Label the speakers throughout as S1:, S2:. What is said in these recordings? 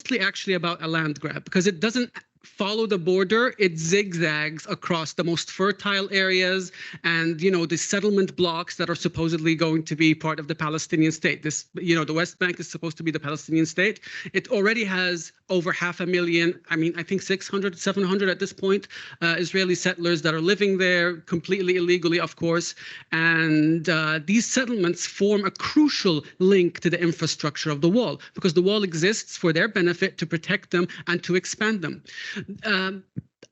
S1: mostly actually about a land grab, because it doesn't follow the border. It zigzags across the most fertile areas and, you know, the settlement blocks that are supposedly going to be part of the Palestinian state. This, you know, the West Bank is supposed to be the Palestinian state. It already has over 500,000, I mean, I think 600, 700 at this point, Israeli settlers that are living there completely illegally, of course. And these settlements form a crucial link to the infrastructure of the wall, because the wall exists for their benefit, to protect them and to expand them.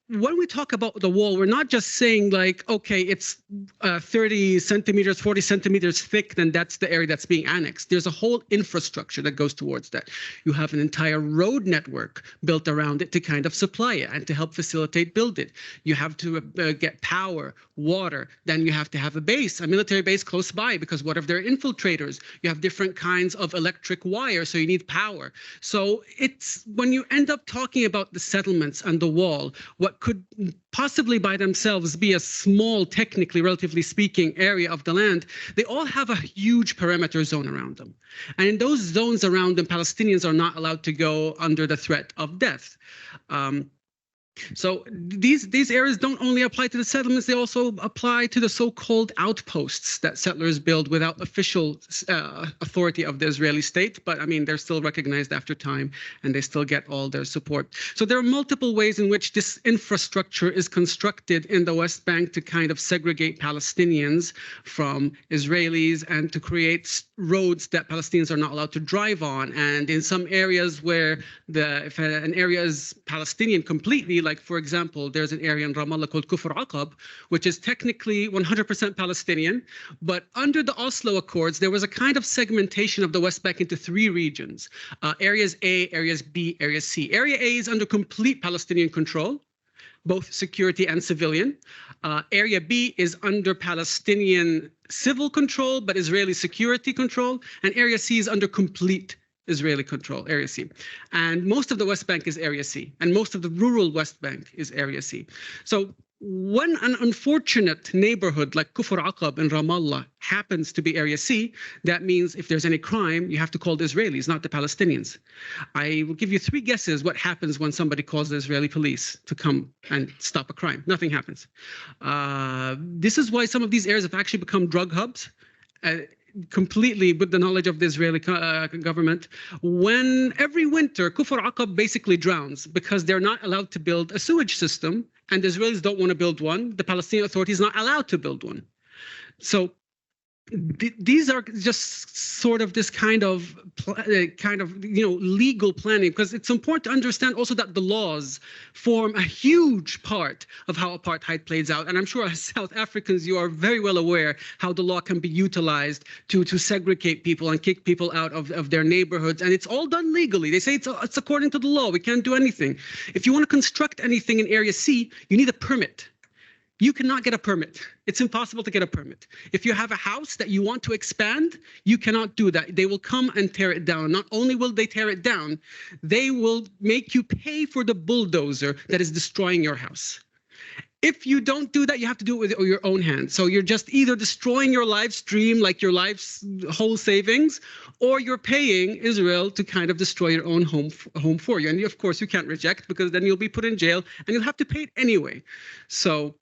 S1: When we talk about the wall, we're not just saying like, okay, it's 30 centimeters, 40 centimeters thick, then that's the area that's being annexed. There's a whole infrastructure that goes towards that. You have an entire road network built around it to kind of supply it and to help facilitate build it. You have to get power, water, then you have to have a base, a military base close by, because what if they're infiltrators? You have different kinds of electric wire, so you need power. So it's, when you end up talking about the settlements and the wall, what could possibly by themselves be a small, technically, relatively speaking, area of the land, they all have a huge perimeter zone around them. And in those zones around them, Palestinians are not allowed to go under the threat of death. So these areas don't only apply to the settlements, they also apply to the so-called outposts that settlers build without official authority of the Israeli state. But I mean, they're still recognized after time and they still get all their support. So there are multiple ways in which this infrastructure is constructed in the West Bank to kind of segregate Palestinians from Israelis and to create roads that Palestinians are not allowed to drive on. And in some areas where if an area is Palestinian completely, like, for example, there's an area in Ramallah called Kufr Aqab, which is technically 100% Palestinian. But under the Oslo Accords, there was a kind of segmentation of the West Bank into 3 regions, areas A, areas B, areas C. Area A is under complete Palestinian control, both security and civilian. Area B is under Palestinian civil control, but Israeli security control. And Area C is under complete Israeli control, Area C. And most of the West Bank is Area C. And most of the rural West Bank is Area C. So when an unfortunate neighborhood like Kufr Aqab in Ramallah happens to be Area C, that means if there's any crime, you have to call the Israelis, not the Palestinians. I will give you 3 guesses what happens when somebody calls the Israeli police to come and stop a crime. Nothing happens. This is why some of these areas have actually become drug hubs. Completely with the knowledge of the Israeli government. When every winter, Kufr Aqab basically drowns because they're not allowed to build a sewage system, and the Israelis don't want to build one. The Palestinian Authority is not allowed to build one. So these are just sort of this kind of legal planning, because it's important to understand also that the laws form a huge part of how apartheid plays out. And I'm sure as South Africans, you are very well aware how the law can be utilized to segregate people and kick people out of their neighborhoods. And it's all done legally. They say it's according to the law. We can't do anything. If you want to construct anything in Area C, you need a permit. You cannot get a permit. It's impossible to get a permit. If you have a house that you want to expand, you cannot do that. They will come and tear it down. Not only will they tear it down, they will make you pay for the bulldozer that is destroying your house. If you don't do that, you have to do it with your own hands. So you're just either destroying your live stream, like your life's whole savings, or you're paying Israel to kind of destroy your own home for you. And of course, you can't reject, because then you'll be put in jail and you'll have to pay it anyway. So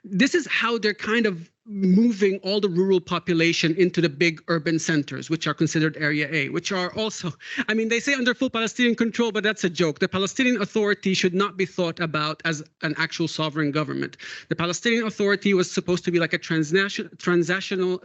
S1: this is how they're kind of moving all the rural population into the big urban centers, which are considered Area A, which are also, I mean, they say under full Palestinian control, but that's a joke. The Palestinian Authority should not be thought about as an actual sovereign government. The Palestinian Authority was supposed to be like a transitional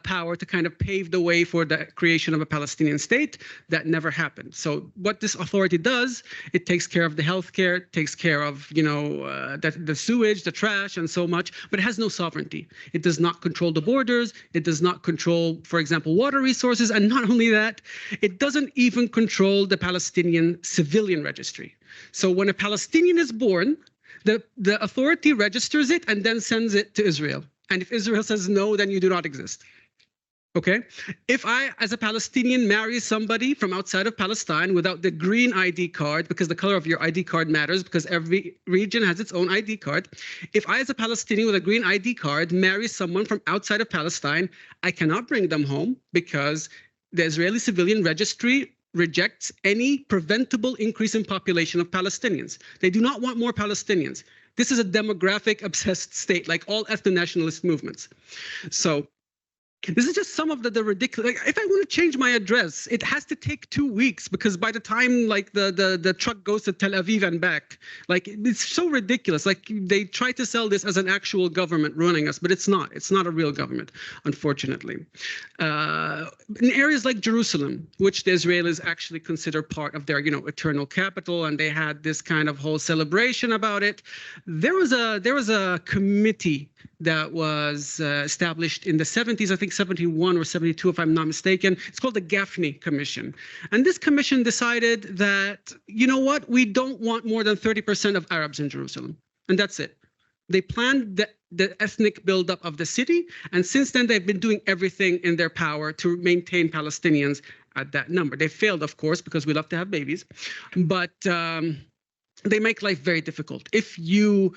S1: power to kind of pave the way for the creation of a Palestinian state. That never happened. So what this authority does, it takes care of the healthcare, takes care of, the sewage, the trash, and so much. But it has no sovereignty. It does not control the borders. It does not control, for example, water resources. And not only that, it doesn't even control the Palestinian civilian registry. So when a Palestinian is born, the authority registers it and then sends it to Israel. And if Israel says no, then you do not exist. Okay, if I, as a Palestinian, marry somebody from outside of Palestine without the green ID card, because the color of your ID card matters, because every region has its own ID card. If I, as a Palestinian with a green ID card, marry someone from outside of Palestine, I cannot bring them home because the Israeli civilian registry rejects any preventable increase in population of Palestinians. They do not want more Palestinians. This is a demographic obsessed state, like all ethno-nationalist movements. So this is just some of the ridiculous. Like, if I want to change my address, it has to take 2 weeks, because by the time like the truck goes to Tel Aviv and back, like it's so ridiculous. Like they try to sell this as an actual government running us, but it's not. It's not a real government, unfortunately. In areas like Jerusalem, which the Israelis actually consider part of their, eternal capital, and they had this kind of whole celebration about it. There was a committee that was established in the 70s, I think 71 or 72, if I'm not mistaken. It's called the Gaffney Commission. And this commission decided that, you know what, we don't want more than 30% of Arabs in Jerusalem. And that's it. They planned the ethnic buildup of the city. And since then, they've been doing everything in their power to maintain Palestinians at that number. They failed, of course, because we love to have babies. But they make life very difficult. If you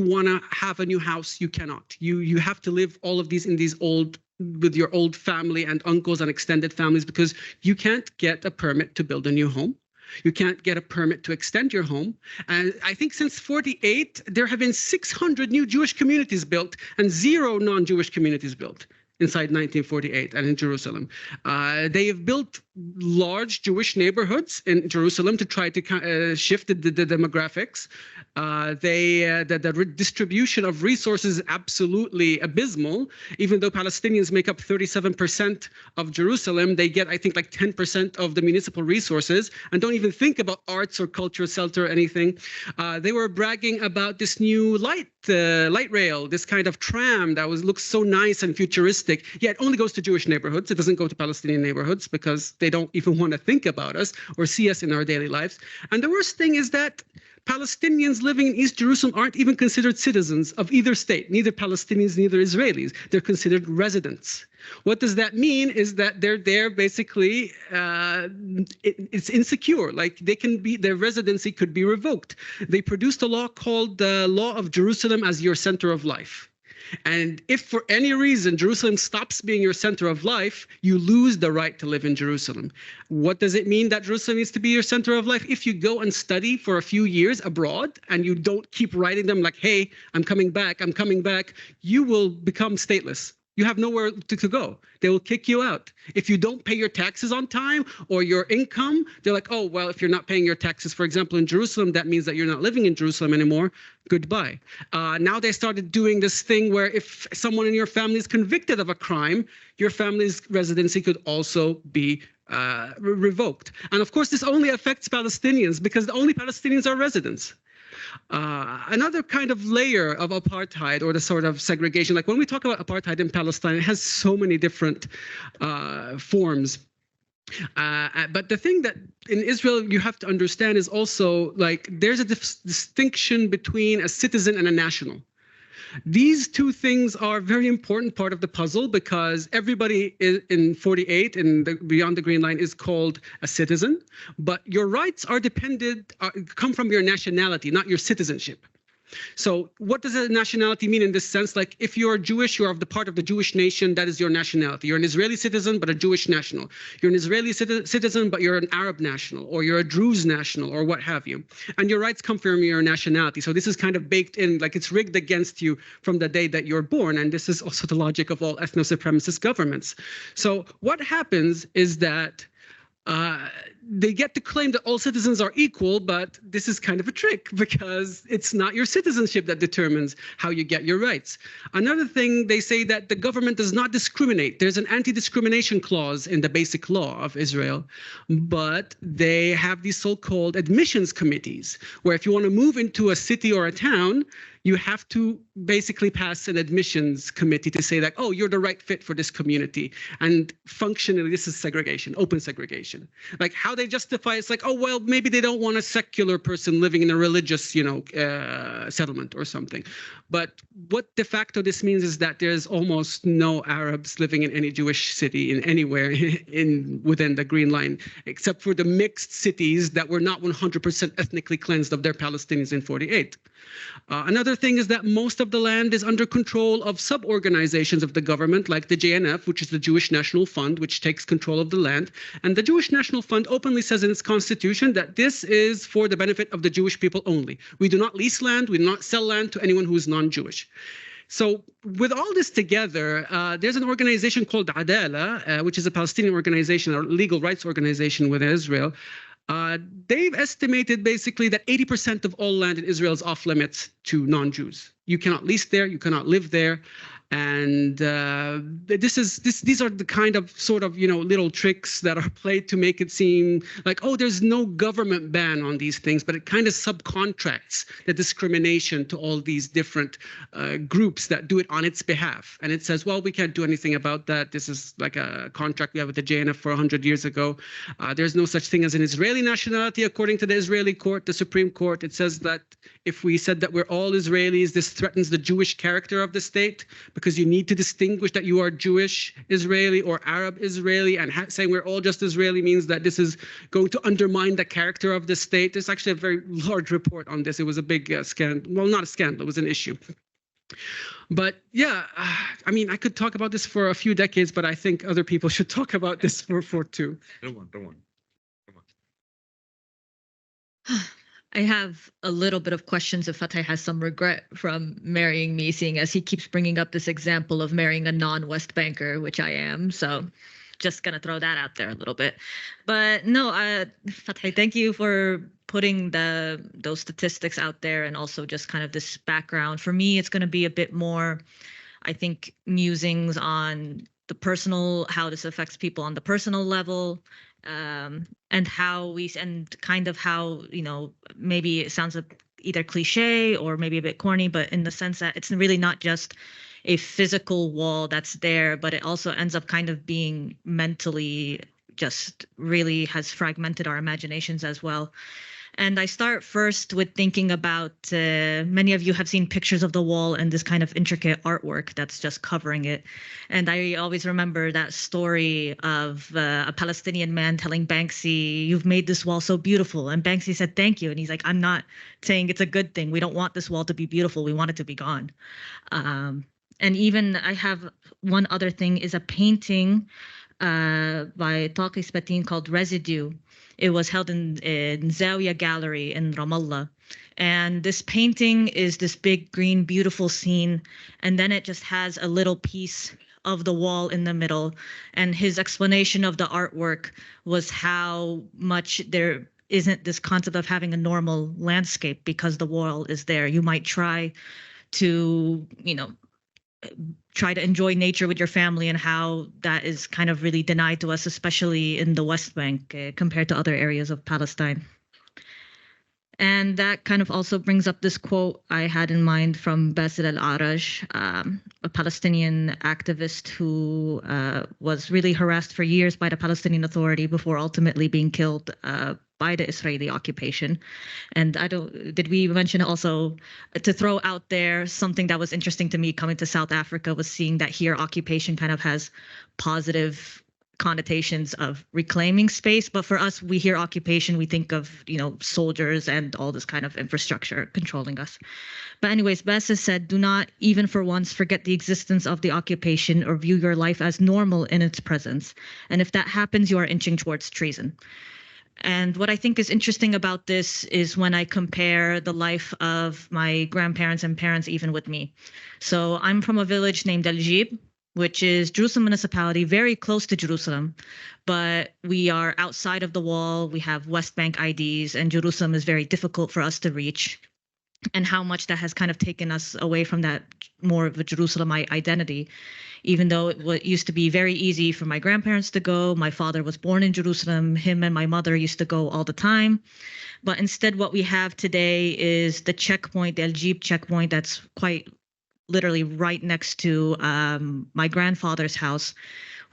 S1: want to have a new house, you cannot. You have to live all of these in these with your old family and uncles and extended families, because you can't get a permit to build a new home. You can't get a permit to extend your home. And I think since 48, there have been 600 new Jewish communities built and 0 non-Jewish communities built inside 1948 and in Jerusalem. They have built large Jewish neighborhoods in Jerusalem to try to shift the demographics. The distribution of resources is absolutely abysmal. Even though Palestinians make up 37% of Jerusalem, they get, I think, like 10% of the municipal resources and don't even think about arts or culture, shelter, or anything. They were bragging about this new light rail, this kind of tram that looks so nice and futuristic. Yeah, it only goes to Jewish neighborhoods. It doesn't go to Palestinian neighborhoods because they don't even want to think about us or see us in our daily lives. And the worst thing is that Palestinians living in East Jerusalem aren't even considered citizens of either state, neither Palestinians, neither Israelis. They're considered residents. What does that mean is that they're there basically, it's insecure. Like their residency could be revoked. They produced a law called the Law of Jerusalem as your center of life. And if for any reason Jerusalem stops being your center of life, you lose the right to live in Jerusalem. What does it mean that Jerusalem needs to be your center of life? If you go and study for a few years abroad and you don't keep writing them like, hey, I'm coming back, you will become stateless. You have nowhere to go. They will kick you out. If you don't pay your taxes on time or your income, they're like, oh, well, if you're not paying your taxes, for example, in Jerusalem, that means that you're not living in Jerusalem anymore. Goodbye. Now they started doing this thing where if someone in your family is convicted of a crime, your family's residency could also be revoked. And of course, this only affects Palestinians because only Palestinians are residents. Another kind of layer of apartheid or the sort of segregation, like when we talk about apartheid in Palestine, it has so many different forms. But the thing that in Israel you have to understand is also like there's a distinction between a citizen and a national. These two things are a very important part of the puzzle because everybody in 48 and beyond the Green Line is called a citizen, but your rights are come from your nationality, not your citizenship. So what does a nationality mean in this sense? Like if you're Jewish, you're of the part of the Jewish nation, that is your nationality. You're an Israeli citizen, but a Jewish national. You're an Israeli citizen, but you're an Arab national, or you're a Druze national, or what have you. And your rights come from your nationality. So this is kind of baked in, like it's rigged against you from the day that you're born. And this is also the logic of all ethno-supremacist governments. So what happens is that they get to claim that all citizens are equal, but this is kind of a trick because it's not your citizenship that determines how you get your rights. Another thing, they say that the government does not discriminate. There's an anti-discrimination clause in the basic law of Israel, but they have these so-called admissions committees, where if you want to move into a city or a town, you have to basically pass an admissions committee to say that, oh, you're the right fit for this community. And functionally, this is segregation, open segregation. Like, how how they justify it's like, oh, well, maybe they don't want a secular person living in a religious, settlement or something. But what de facto this means is that there's almost no Arabs living in any Jewish city in anywhere within the Green Line, except for the mixed cities that were not 100% ethnically cleansed of their Palestinians in 48. Another thing is that most of the land is under control of sub-organizations of the government, like the JNF, which is the Jewish National Fund, which takes control of the land. And the Jewish National Fund openly says in its constitution that this is for the benefit of the Jewish people only. We do not lease land, we do not sell land to anyone who is non-Jewish. So with all this together, there's an organization called Adala, which is a Palestinian organization or legal rights organization within Israel. They've estimated basically that 80% of all land in Israel is off limits to non-Jews. You cannot lease there, you cannot live there. And these are the kind of sort of, little tricks that are played to make it seem like, oh, there's no government ban on these things, but it kind of subcontracts the discrimination to all these different groups that do it on its behalf. And it says, well, we can't do anything about that. This is like a contract we have with the JNF for 100 years ago. There's no such thing as an Israeli nationality, according to the Israeli court, the Supreme Court. It says that if we said that we're all Israelis, this threatens the Jewish character of the state, because you need to distinguish that you are Jewish Israeli or Arab Israeli, and saying we're all just Israeli means that this is going to undermine the character of the state. There's actually a very large report on this. It was a big scandal. Well, not a scandal, it was an issue. But yeah, I mean, I could talk about this for a few decades, but I think other people should talk about this for two.
S2: Don't want.
S3: I have a little bit of questions if Fathi has some regret from marrying me, seeing as he keeps bringing up this example of marrying a non-West banker, which I am. So just going to throw that out there a little bit. But no, Fathi, thank you for putting those statistics out there and also just kind of this background. For me, it's going to be a bit more, I think, musings on the personal, how this affects people on the personal level, and how kind of how, maybe it sounds either cliche or maybe a bit corny, but in the sense that it's really not just a physical wall that's there, but it also ends up kind of being mentally just really has fragmented our imaginations as well. And I start first with thinking about many of you have seen pictures of the wall and this kind of intricate artwork that's just covering it. And I always remember that story of a Palestinian man telling Banksy, "You've made this wall so beautiful." And Banksy said, "Thank you." And he's like, "I'm not saying it's a good thing. We don't want this wall to be beautiful. We want it to be gone." And even I have one other thing is a painting by Taqi Spatin called Residue. It was held in Zawiya Gallery in Ramallah. And this painting is this big, green, beautiful scene. And then it just has a little piece of the wall in the middle. And his explanation of the artwork was how much there isn't this concept of having a normal landscape because the wall is there. You might try to, try to enjoy nature with your family, and how that is kind of really denied to us, especially in the West Bank compared to other areas of Palestine. And that kind of also brings up this quote I had in mind from Basil al-Araj, a Palestinian activist who was really harassed for years by the Palestinian Authority before ultimately being killed by the Israeli occupation. And did we mention also to throw out there something that was interesting to me coming to South Africa was seeing that here occupation kind of has positive connotations of reclaiming space, but for us, we hear occupation, we think of soldiers and all this kind of infrastructure controlling us. But anyways, Bessa said, "Do not even for once forget the existence of the occupation or view your life as normal in its presence. And if that happens, you are inching towards treason." And what I think is interesting about this is when I compare the life of my grandparents and parents, even with me. So I'm from a village named Al-Jib, which is Jerusalem municipality, very close to Jerusalem, but we are outside of the wall. We have West Bank IDs, and Jerusalem is very difficult for us to reach, and how much that has kind of taken us away from that more of a Jerusalemite identity, even though it used to be very easy for my grandparents to go. My father was born in Jerusalem. Him and my mother used to go all the time. But instead, what we have today is the checkpoint, the El Jib checkpoint, that's quite literally right next to my grandfather's house,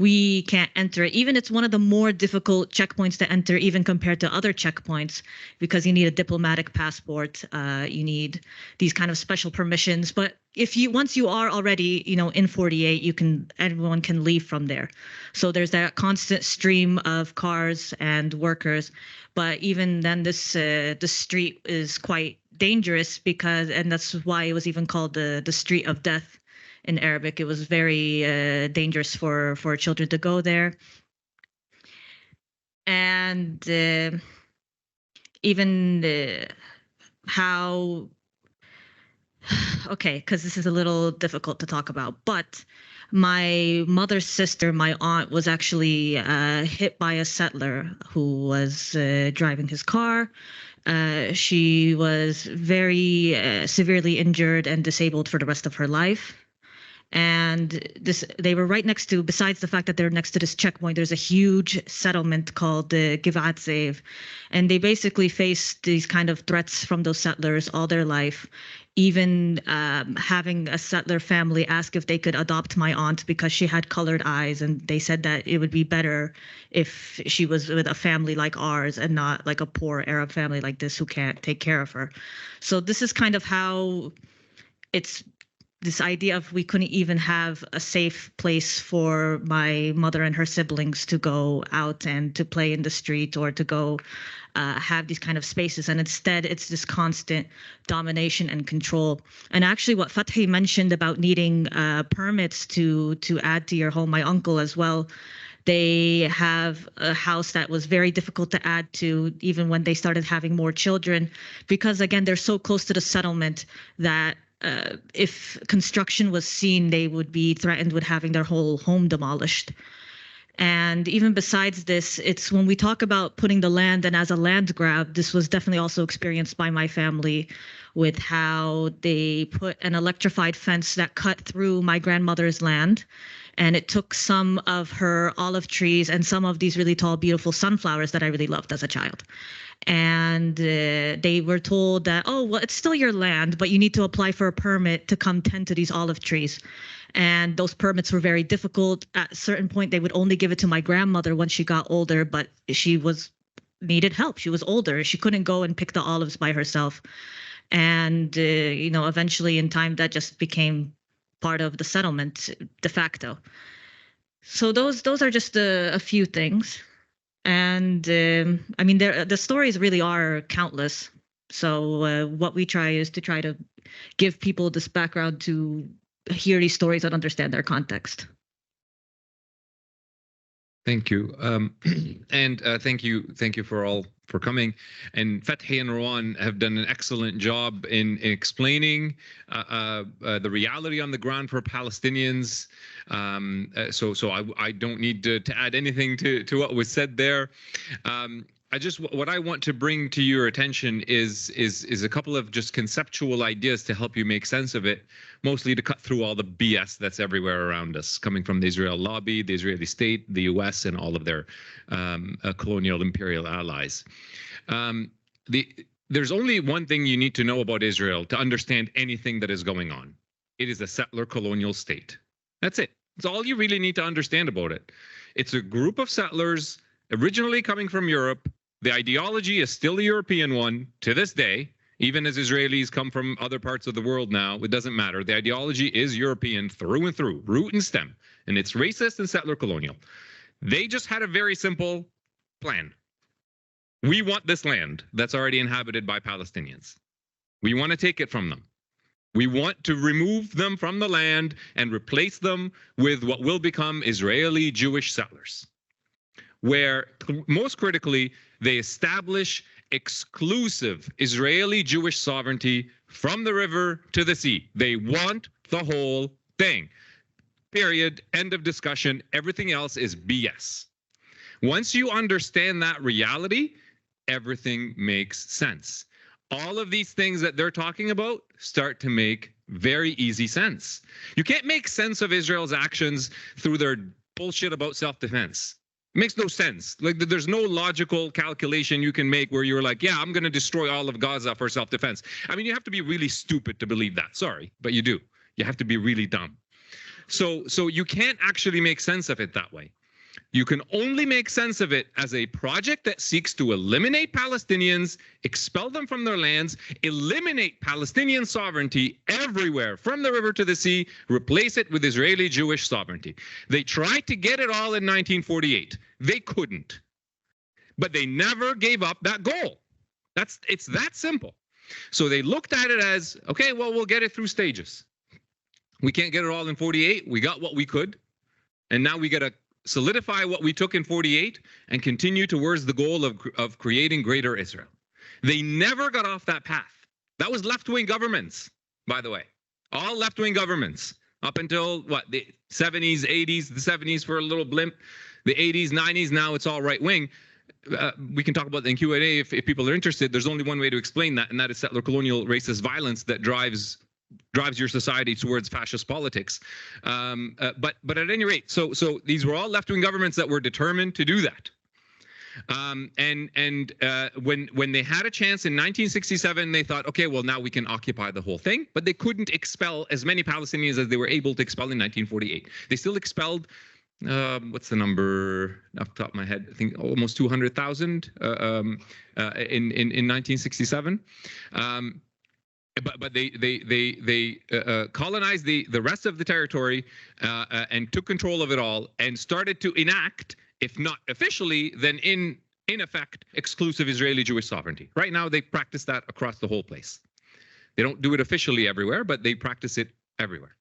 S3: we can't enter it. Even it's one of the more difficult checkpoints to enter, even compared to other checkpoints, because you need a diplomatic passport. You need these kind of special permissions. But if you once you are already, you know, in 48, everyone can leave from there. So there's that constant stream of cars and workers. But even then, the street is quite dangerous and that's why it was even called the Street of Death in Arabic. It was very dangerous for children to go there. And even how, okay, because this is a little difficult to talk about, but my mother's sister, my aunt, was actually hit by a settler who was driving his car. She was very severely injured and disabled for the rest of her life. And they were right next to, besides the fact that they're next to this checkpoint, there's a huge settlement called the Givat Zev. And they basically faced these kind of threats from those settlers all their life. Even having a settler family ask if they could adopt my aunt because she had colored eyes. And they said that it would be better if she was with a family like ours and not like a poor Arab family like this who can't take care of her. So this is kind of how it's this idea of we couldn't even have a safe place for my mother and her siblings to go out and to play in the street or to go have these kind of spaces. And instead, it's this constant domination and control. And actually what Fathi mentioned about needing permits to add to your home, my uncle as well, they have a house that was very difficult to add to even when they started having more children, because again, they're so close to the settlement that if construction was seen, they would be threatened with having their whole home demolished. And even besides this, it's when we talk about putting the land and as a land grab, this was definitely also experienced by my family with how they put an electrified fence that cut through my grandmother's land. And it took some of her olive trees and some of these really tall, beautiful sunflowers that I really loved as a child. And they were told that, oh, well, it's still your land, but you need to apply for a permit to come tend to these olive trees. And those permits were very difficult. At a certain point, they would only give it to my grandmother once she got older, but she needed help. She was older. She couldn't go and pick the olives by herself. And, eventually in time, that just became part of the settlement de facto. So those are just a few things. And the stories really are countless. So what we try is to try to give people this background to hear these stories and understand their context.
S2: Thank you. And thank you for coming. And Fathi and Rowan have done an excellent job in explaining the reality on the ground for Palestinians. So I don't need to add anything to what was said there. What I want to bring to your attention is a couple of just conceptual ideas to help you make sense of it, mostly to cut through all the BS that's everywhere around us, coming from the Israel lobby, the Israeli state, the US, and all of their colonial imperial allies. There's only one thing you need to know about Israel to understand anything that is going on. It is a settler colonial state. That's it. That's all you really need to understand about it. It's a group of settlers originally coming from Europe. The ideology is still a European one to this day, even as Israelis come from other parts of the world now. It doesn't matter. The ideology is European through and through, root and stem, and it's racist and settler colonial. They just had a very simple plan. We want this land that's already inhabited by Palestinians. We want to take it from them. We want to remove them from the land and replace them with what will become Israeli Jewish settlers, where most critically, they establish exclusive Israeli Jewish sovereignty from the river to the sea. They want the whole thing. Period. End of discussion. Everything else is BS. Once you understand that reality, everything makes sense. All of these things that they're talking about start to make very easy sense. You can't make sense of Israel's actions through their bullshit about self-defense. It makes no sense. Like, there's no logical calculation you can make where you're like, yeah, I'm going to destroy all of Gaza for self-defense. I mean, you have to be really stupid to believe that. Sorry, but you do. You have to be really dumb. So you can't actually make sense of it that way. You can only make sense of it as a project that seeks to eliminate Palestinians, expel them from their lands, eliminate Palestinian sovereignty everywhere, from the river to the sea, replace it with Israeli Jewish sovereignty. They tried to get it all in 1948. They couldn't. But they never gave up that goal. It's that simple. So they looked at it as, okay, well, we'll get it through stages. We can't get it all in 48. We got what we could. And now we got to solidify what we took in 48 and continue towards the goal of creating greater Israel. They never got off that path. That was left-wing governments, by the way. All left-wing governments up until, what, the 70s, 80s, the 70s for a little blimp, the 80s, 90s, now it's all right-wing. We can talk about that in Q&A if people are interested. There's only one way to explain that, and that is settler colonial racist violence that drives your society towards fascist politics. But at any rate, so these were all left-wing governments that were determined to do that. When they had a chance in 1967, they thought, okay, well, now we can occupy the whole thing. But they couldn't expel as many Palestinians as they were able to expel in 1948. They still expelled, what's the number off the top of my head? I think almost 200,000 in 1967. But they colonized the rest of the territory and took control of it all and started to enact, if not officially, then in effect, exclusive Israeli Jewish sovereignty. Right now, they practice that across the whole place. They don't do it officially everywhere, but they practice it everywhere.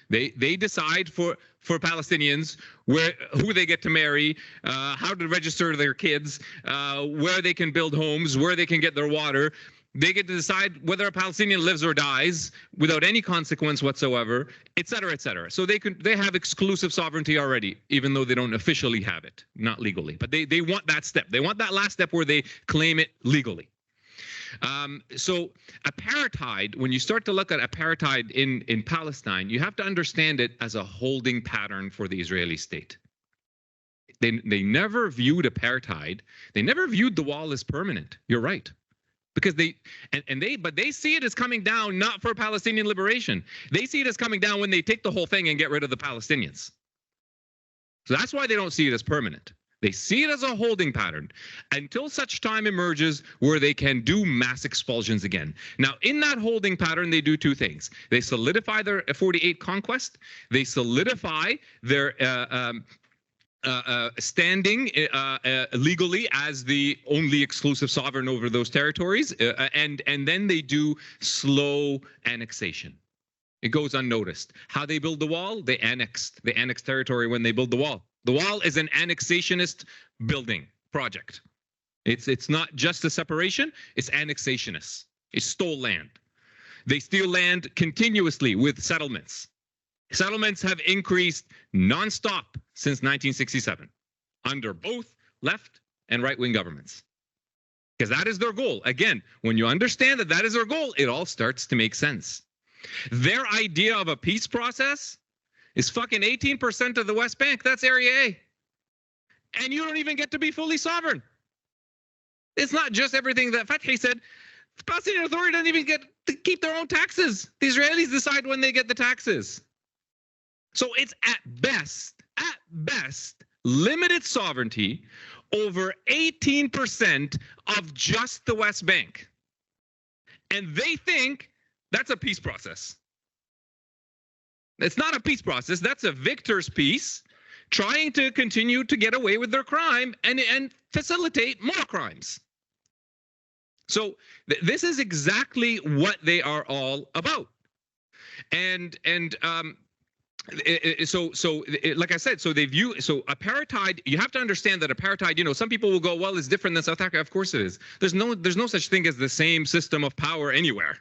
S2: They decide for Palestinians who they get to marry, how to register their kids, where they can build homes, where they can get their water. They get to decide whether a Palestinian lives or dies without any consequence whatsoever, et cetera, et cetera. So they have exclusive sovereignty already, even though they don't officially have it, not legally. But they want that step. They want that last step where they claim it legally. So apartheid, when you start to look at apartheid in Palestine, you have to understand it as a holding pattern for the Israeli state. They never viewed apartheid. They never viewed the wall as permanent. You're right. Because they see it as coming down not for Palestinian liberation. They see it as coming down when they take the whole thing and get rid of the Palestinians. So that's why they don't see it as permanent. They see it as a holding pattern until such time emerges where they can do mass expulsions again. Now, in that holding pattern, they do two things. They solidify their 48 conquest. They solidify their standing legally as the only exclusive sovereign over those territories, and then they do slow annexation. It goes unnoticed. How they build the wall? They annex territory when they build the wall. The wall is an annexationist building project. It's not just a separation, it's annexationist. It stole land. They steal land continuously with settlements. Settlements have increased nonstop since 1967 under both left and right-wing governments. Because that is their goal. Again, when you understand that that is their goal, it all starts to make sense. Their idea of a peace process is fucking 18% of the West Bank. That's Area A. And you don't even get to be fully sovereign. It's not just everything that Fathi said. The Palestinian Authority doesn't even get to keep their own taxes. The Israelis decide when they get the taxes. So it's at best, limited sovereignty over 18% of just the West Bank. And they think that's a peace process. It's not a peace process. That's a victor's peace, trying to continue to get away with their crime and facilitate more crimes. So this is exactly what they are all about. Like I said, so they view, so apartheid, you have to understand that apartheid, you know, some people will go, well, it's different than South Africa. Of course it is. There's no such thing as the same system of power anywhere.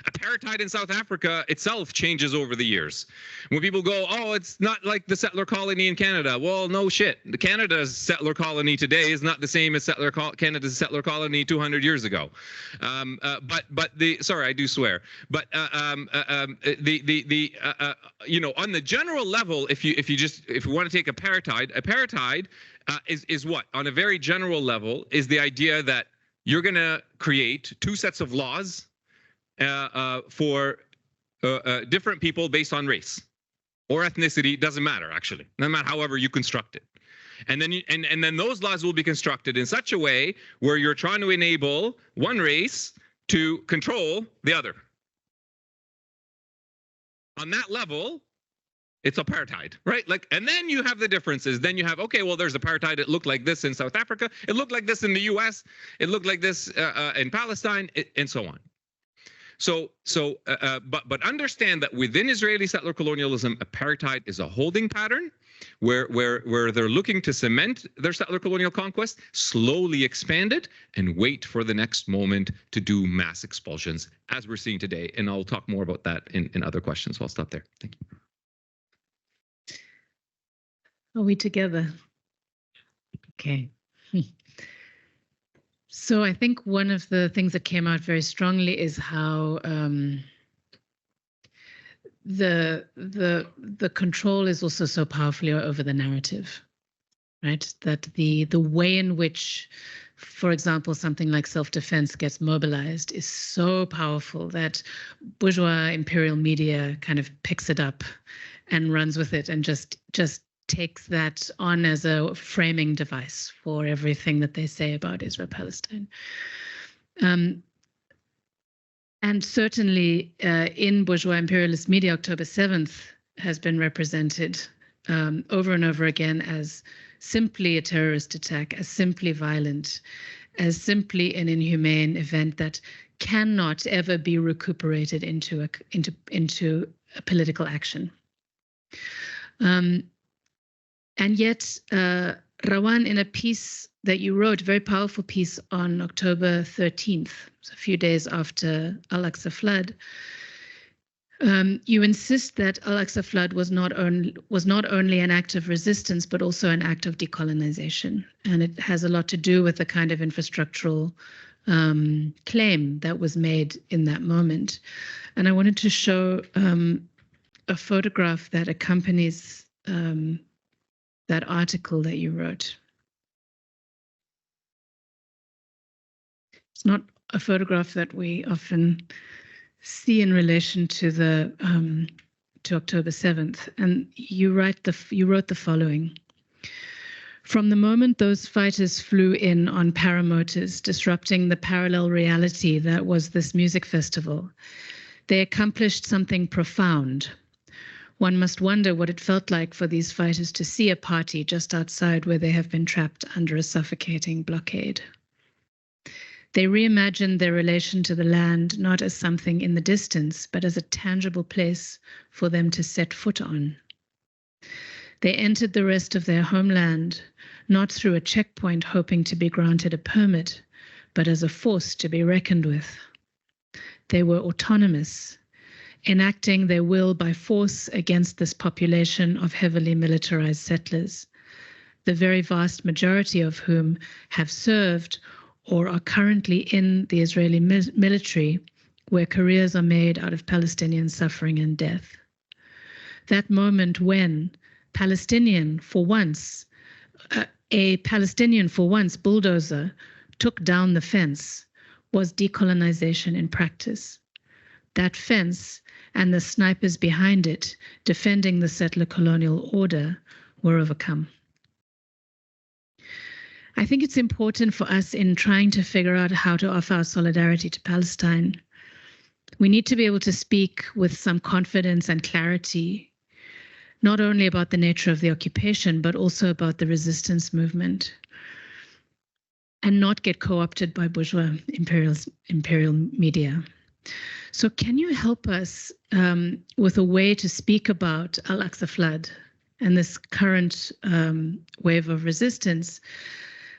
S2: Apartheid in South Africa itself changes over the years. When people go, oh, it's not like the settler colony in Canada. Well, no shit. Canada's settler colony today is not the same as Canada's settler colony 200 years ago. Sorry, I do swear. But you know, on the general level, if you want to take apartheid is what, on a very general level, is the idea that you're going to create two sets of laws for different people based on race or ethnicity, doesn't matter actually, no matter however you construct it. And then and then those laws will be constructed in such a way where you're trying to enable one race to control the other. On that level, it's apartheid, right? Like, and then you have the differences. Then you have, okay, well, there's apartheid. It looked like this in South Africa. It looked like this in the US. It looked like this in Palestine, and so on. But understand that within Israeli settler colonialism, apartheid is a holding pattern where they're looking to cement their settler colonial conquest, slowly expand it, and wait for the next moment to do mass expulsions, as we're seeing today. And I'll talk more about that in other questions. So I'll stop there. Thank you.
S4: Are we together? Okay. So I think one of the things that came out very strongly is how the control is also so powerfully over the narrative, right? That the way in which, for example, something like self-defense gets mobilized is so powerful that bourgeois imperial media kind of picks it up and runs with it and just takes that on as a framing device for everything that they say about Israel-Palestine. And certainly in bourgeois imperialist media, October 7th has been represented over and over again as simply a terrorist attack, as simply violent, as simply an inhumane event that cannot ever be recuperated into a political action. And yet, Rawan, in a piece that you wrote, a very powerful piece on October 13th, so a few days after Al-Aqsa Flood, you insist that Al-Aqsa Flood was not only an act of resistance, but also an act of decolonization. And it has a lot to do with the kind of infrastructural claim that was made in that moment. And I wanted to show a photograph that accompanies that article that you wrote. It's not a photograph that we often see in relation to the to October 7th, and you wrote the following: from the moment those fighters flew in on paramotors, disrupting the parallel reality that was this music festival, they accomplished something profound. One must wonder what it felt like for these fighters to see a party just outside where they have been trapped under a suffocating blockade. They reimagined their relation to the land not as something in the distance, but as a tangible place for them to set foot on. They entered the rest of their homeland, not through a checkpoint hoping to be granted a permit, but as a force to be reckoned with. They were autonomous, enacting their will by force against this population of heavily militarized settlers, the very vast majority of whom have served or are currently in the Israeli military, where careers are made out of Palestinian suffering and death. That moment when a Palestinian for once bulldozer took down the fence was decolonization in practice. That fence and the snipers behind it, defending the settler colonial order, were overcome. I think it's important for us in trying to figure out how to offer our solidarity to Palestine. We need to be able to speak with some confidence and clarity, not only about the nature of the occupation, but also about the resistance movement, and not get co-opted by bourgeois imperial media. So can you help us with a way to speak about Al-Aqsa Flood and this current wave of resistance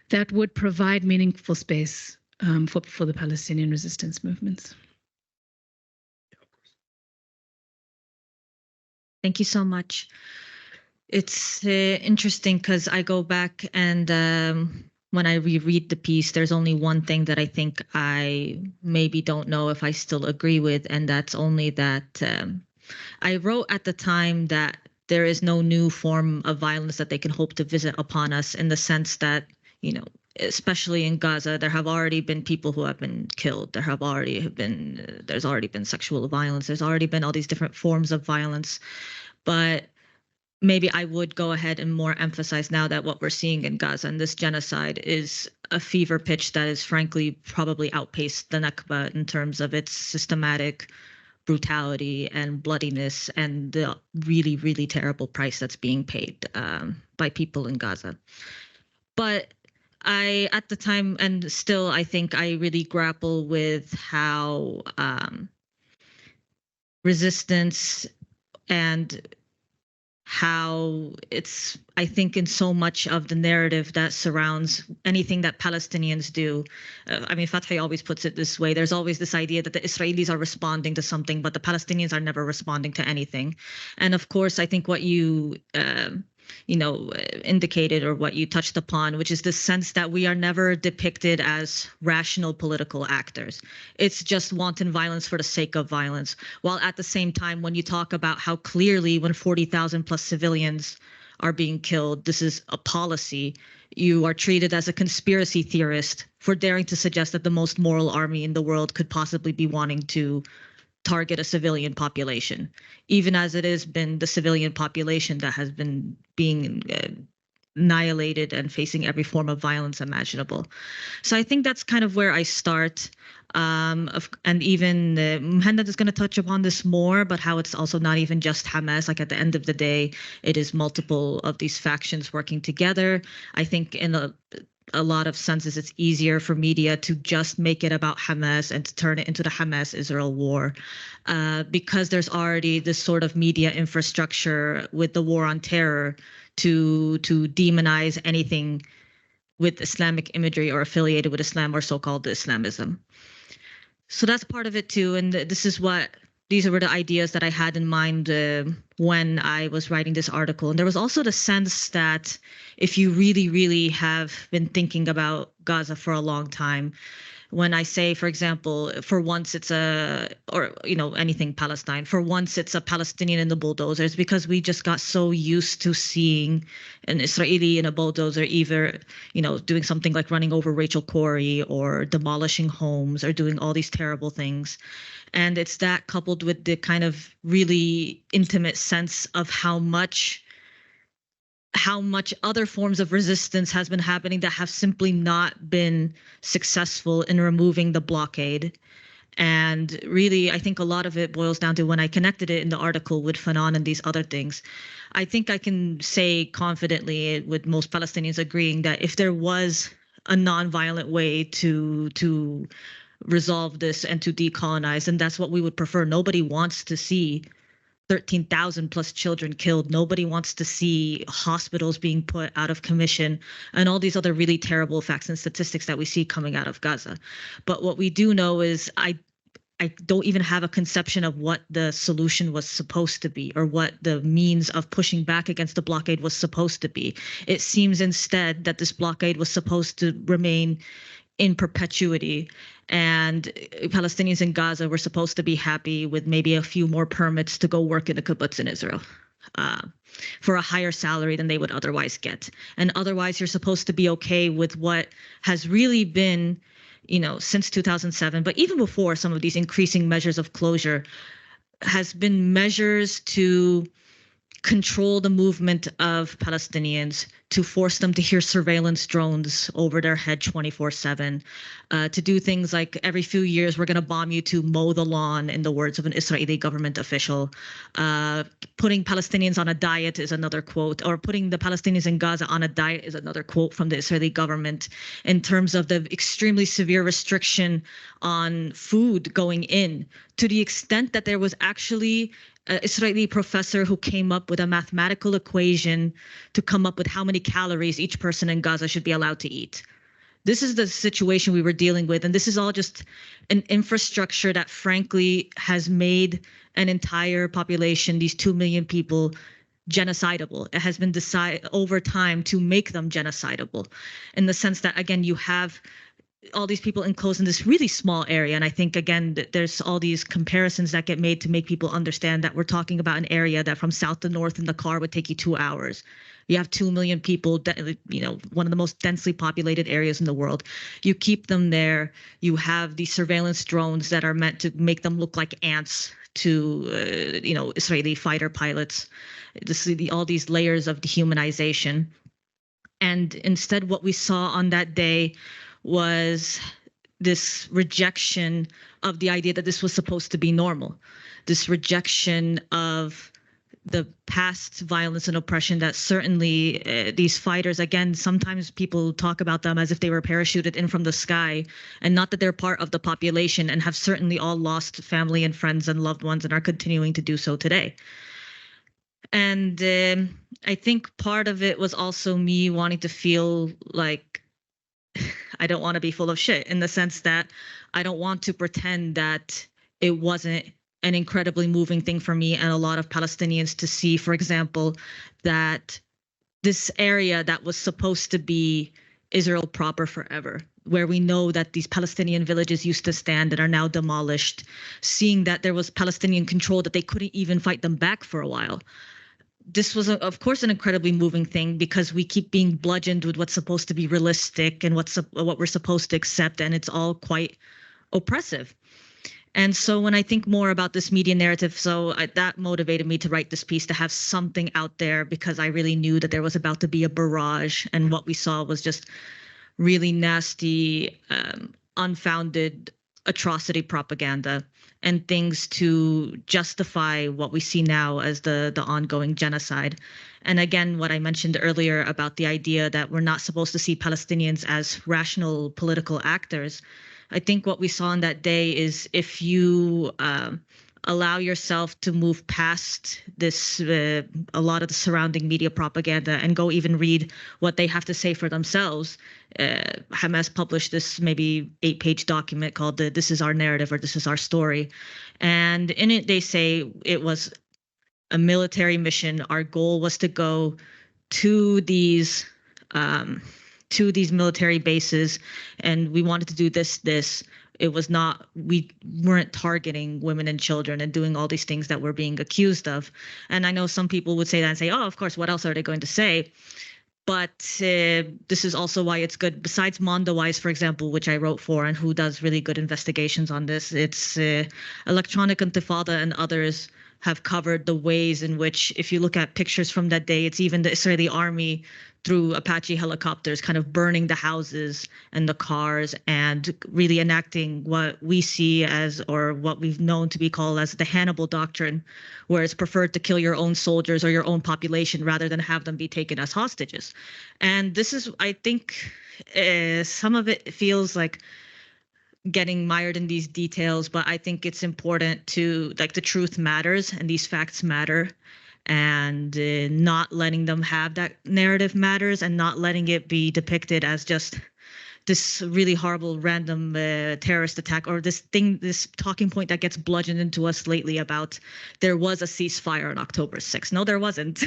S4: that would provide meaningful space for the Palestinian resistance movements?
S3: Thank you so much. It's interesting because I go back and when I reread the piece, there's only one thing that I think I maybe don't know if I still agree with, and that's only that I wrote at the time that there is no new form of violence that they can hope to visit upon us, in the sense that, you know, especially in Gaza, there have already been people who have been killed. There's already been sexual violence. There's already been all these different forms of violence. But maybe I would go ahead and more emphasize now that what we're seeing in Gaza and this genocide is a fever pitch that is frankly probably outpaced the Nakba in terms of its systematic brutality and bloodiness and the really, really terrible price that's being paid by people in Gaza. But I, at the time, and still, I think I really grapple with how resistance and how it's, I think, in so much of the narrative that surrounds anything that Palestinians do. I mean, Fathi always puts it this way. There's always this idea that the Israelis are responding to something, but the Palestinians are never responding to anything. And of course, I think what you indicated, or what you touched upon, which is the sense that we are never depicted as rational political actors. It's just wanton violence for the sake of violence. While at the same time, when you talk about how clearly when 40,000 plus civilians are being killed, this is a policy, you are treated as a conspiracy theorist for daring to suggest that the most moral army in the world could possibly be wanting to target a civilian population, even as it has been the civilian population that has been being annihilated and facing every form of violence imaginable. So I think that's kind of where I start. And even Muhammad is going to touch upon this more, but how it's also not even just Hamas. Like at the end of the day, it is multiple of these factions working together. I think in a lot of senses, it's easier for media to just make it about Hamas and to turn it into the Hamas-Israel war, because there's already this sort of media infrastructure with the war on terror to demonize anything with Islamic imagery or affiliated with Islam or so-called Islamism. So that's part of it too, and these were the ideas that I had in mind when I was writing this article. And there was also the sense that if you really, really have been thinking about Gaza for a long time, when I say, for example, for once it's anything Palestine, for once it's a Palestinian in the bulldozers, because we just got so used to seeing an Israeli in a bulldozer either, doing something like running over Rachel Corrie or demolishing homes or doing all these terrible things. And it's that coupled with the kind of really intimate sense of how much other forms of resistance has been happening that have simply not been successful in removing the blockade. And really, I think a lot of it boils down to, when I connected it in the article with Fanon and these other things, I think I can say confidently, with most Palestinians agreeing, that if there was a nonviolent way to resolve this and to decolonize, and that's what we would prefer. Nobody wants to see 13,000 plus children killed. Nobody wants to see hospitals being put out of commission and all these other really terrible facts and statistics that we see coming out of Gaza. But what we do know is I don't even have a conception of what the solution was supposed to be, or what the means of pushing back against the blockade was supposed to be. It seems instead that this blockade was supposed to remain in perpetuity, and Palestinians in Gaza were supposed to be happy with maybe a few more permits to go work in the kibbutz in Israel for a higher salary than they would otherwise get. And otherwise, you're supposed to be okay with what has really been, since 2007, but even before some of these increasing measures of closure, has been measures to control the movement of Palestinians, to force them to hear surveillance drones over their head 24/7, to do things like every few years, we're going to bomb you to mow the lawn, in the words of an Israeli government official. Putting Palestinians on a diet is another quote, or putting the Palestinians in Gaza on a diet is another quote from the Israeli government, in terms of the extremely severe restriction on food going in, to the extent that there was actually an Israeli professor who came up with a mathematical equation to come up with how many calories each person in Gaza should be allowed to eat. This is the situation we were dealing with. And this is all just an infrastructure that frankly has made an entire population, these 2 million people, genocidable. It has been decided over time to make them genocidable, in the sense that, again, you have all these people enclosed in this really small area. And I think, again, there's all these comparisons that get made to make people understand that we're talking about an area that from south to north in the car would take you 2 hours. You have 2 million people, one of the most densely populated areas in the world. You keep them there. You have these surveillance drones that are meant to make them look like ants, to Israeli fighter pilots. All these layers of dehumanization. And instead, what we saw on that day was this rejection of the idea that this was supposed to be normal, this rejection of the past violence and oppression that certainly these fighters, again, sometimes people talk about them as if they were parachuted in from the sky, and not that they're part of the population, and have certainly all lost family and friends and loved ones and are continuing to do so today. And I think part of it was also me wanting to feel like I don't want to be full of shit, in the sense that I don't want to pretend that it wasn't an incredibly moving thing for me and a lot of Palestinians to see, for example, that this area that was supposed to be Israel proper forever, where we know that these Palestinian villages used to stand and are now demolished, seeing that there was Palestinian control, that they couldn't even fight them back for a while. This was, of course, an incredibly moving thing, because we keep being bludgeoned with what's supposed to be realistic and what we're supposed to accept, and it's all quite oppressive. And so when I think more about this media narrative, that motivated me to write this piece, to have something out there, because I really knew that there was about to be a barrage, and what we saw was just really nasty, unfounded atrocity propaganda and things to justify what we see now as the ongoing genocide. And again, what I mentioned earlier about the idea that we're not supposed to see Palestinians as rational political actors, I think what we saw on that day is, if you allow yourself to move past this, a lot of the surrounding media propaganda, and go even read what they have to say for themselves. Hamas published this maybe 8-page document called "This is Our Narrative" or "This is Our Story," and in it they say it was a military mission. Our goal was to go to these military bases, and we wanted to do this. It was not, we weren't targeting women and children and doing all these things that we're being accused of. And I know some people would say that and say, oh, of course, what else are they going to say? But this is also why it's good. Besides Mondowise, for example, which I wrote for and who does really good investigations on this, it's Electronic Intifada and others have covered the ways in which, if you look at pictures from that day, it's even the Israeli army through Apache helicopters kind of burning the houses and the cars, and really enacting what we see as, or what we've known to be called as, the Hannibal doctrine, where it's preferred to kill your own soldiers or your own population rather than have them be taken as hostages. And this is, I think, some of it feels like getting mired in these details, but I think it's important to, like, the truth matters and these facts matter, and not letting them have that narrative matters, and not letting it be depicted as just this really horrible random terrorist attack, or this talking point that gets bludgeoned into us lately about there was a ceasefire on October 6th. No, there wasn't.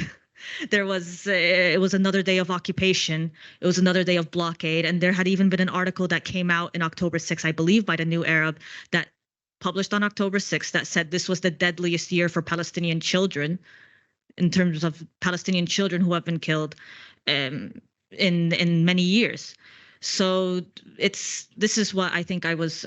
S3: It was another day of occupation. It was another day of blockade. And there had even been an article that came out in October 6th, I believe, by the New Arab, that published on October 6th, that said this was the deadliest year for Palestinian children, in terms of Palestinian children who have been killed in many years. So this is what I think I was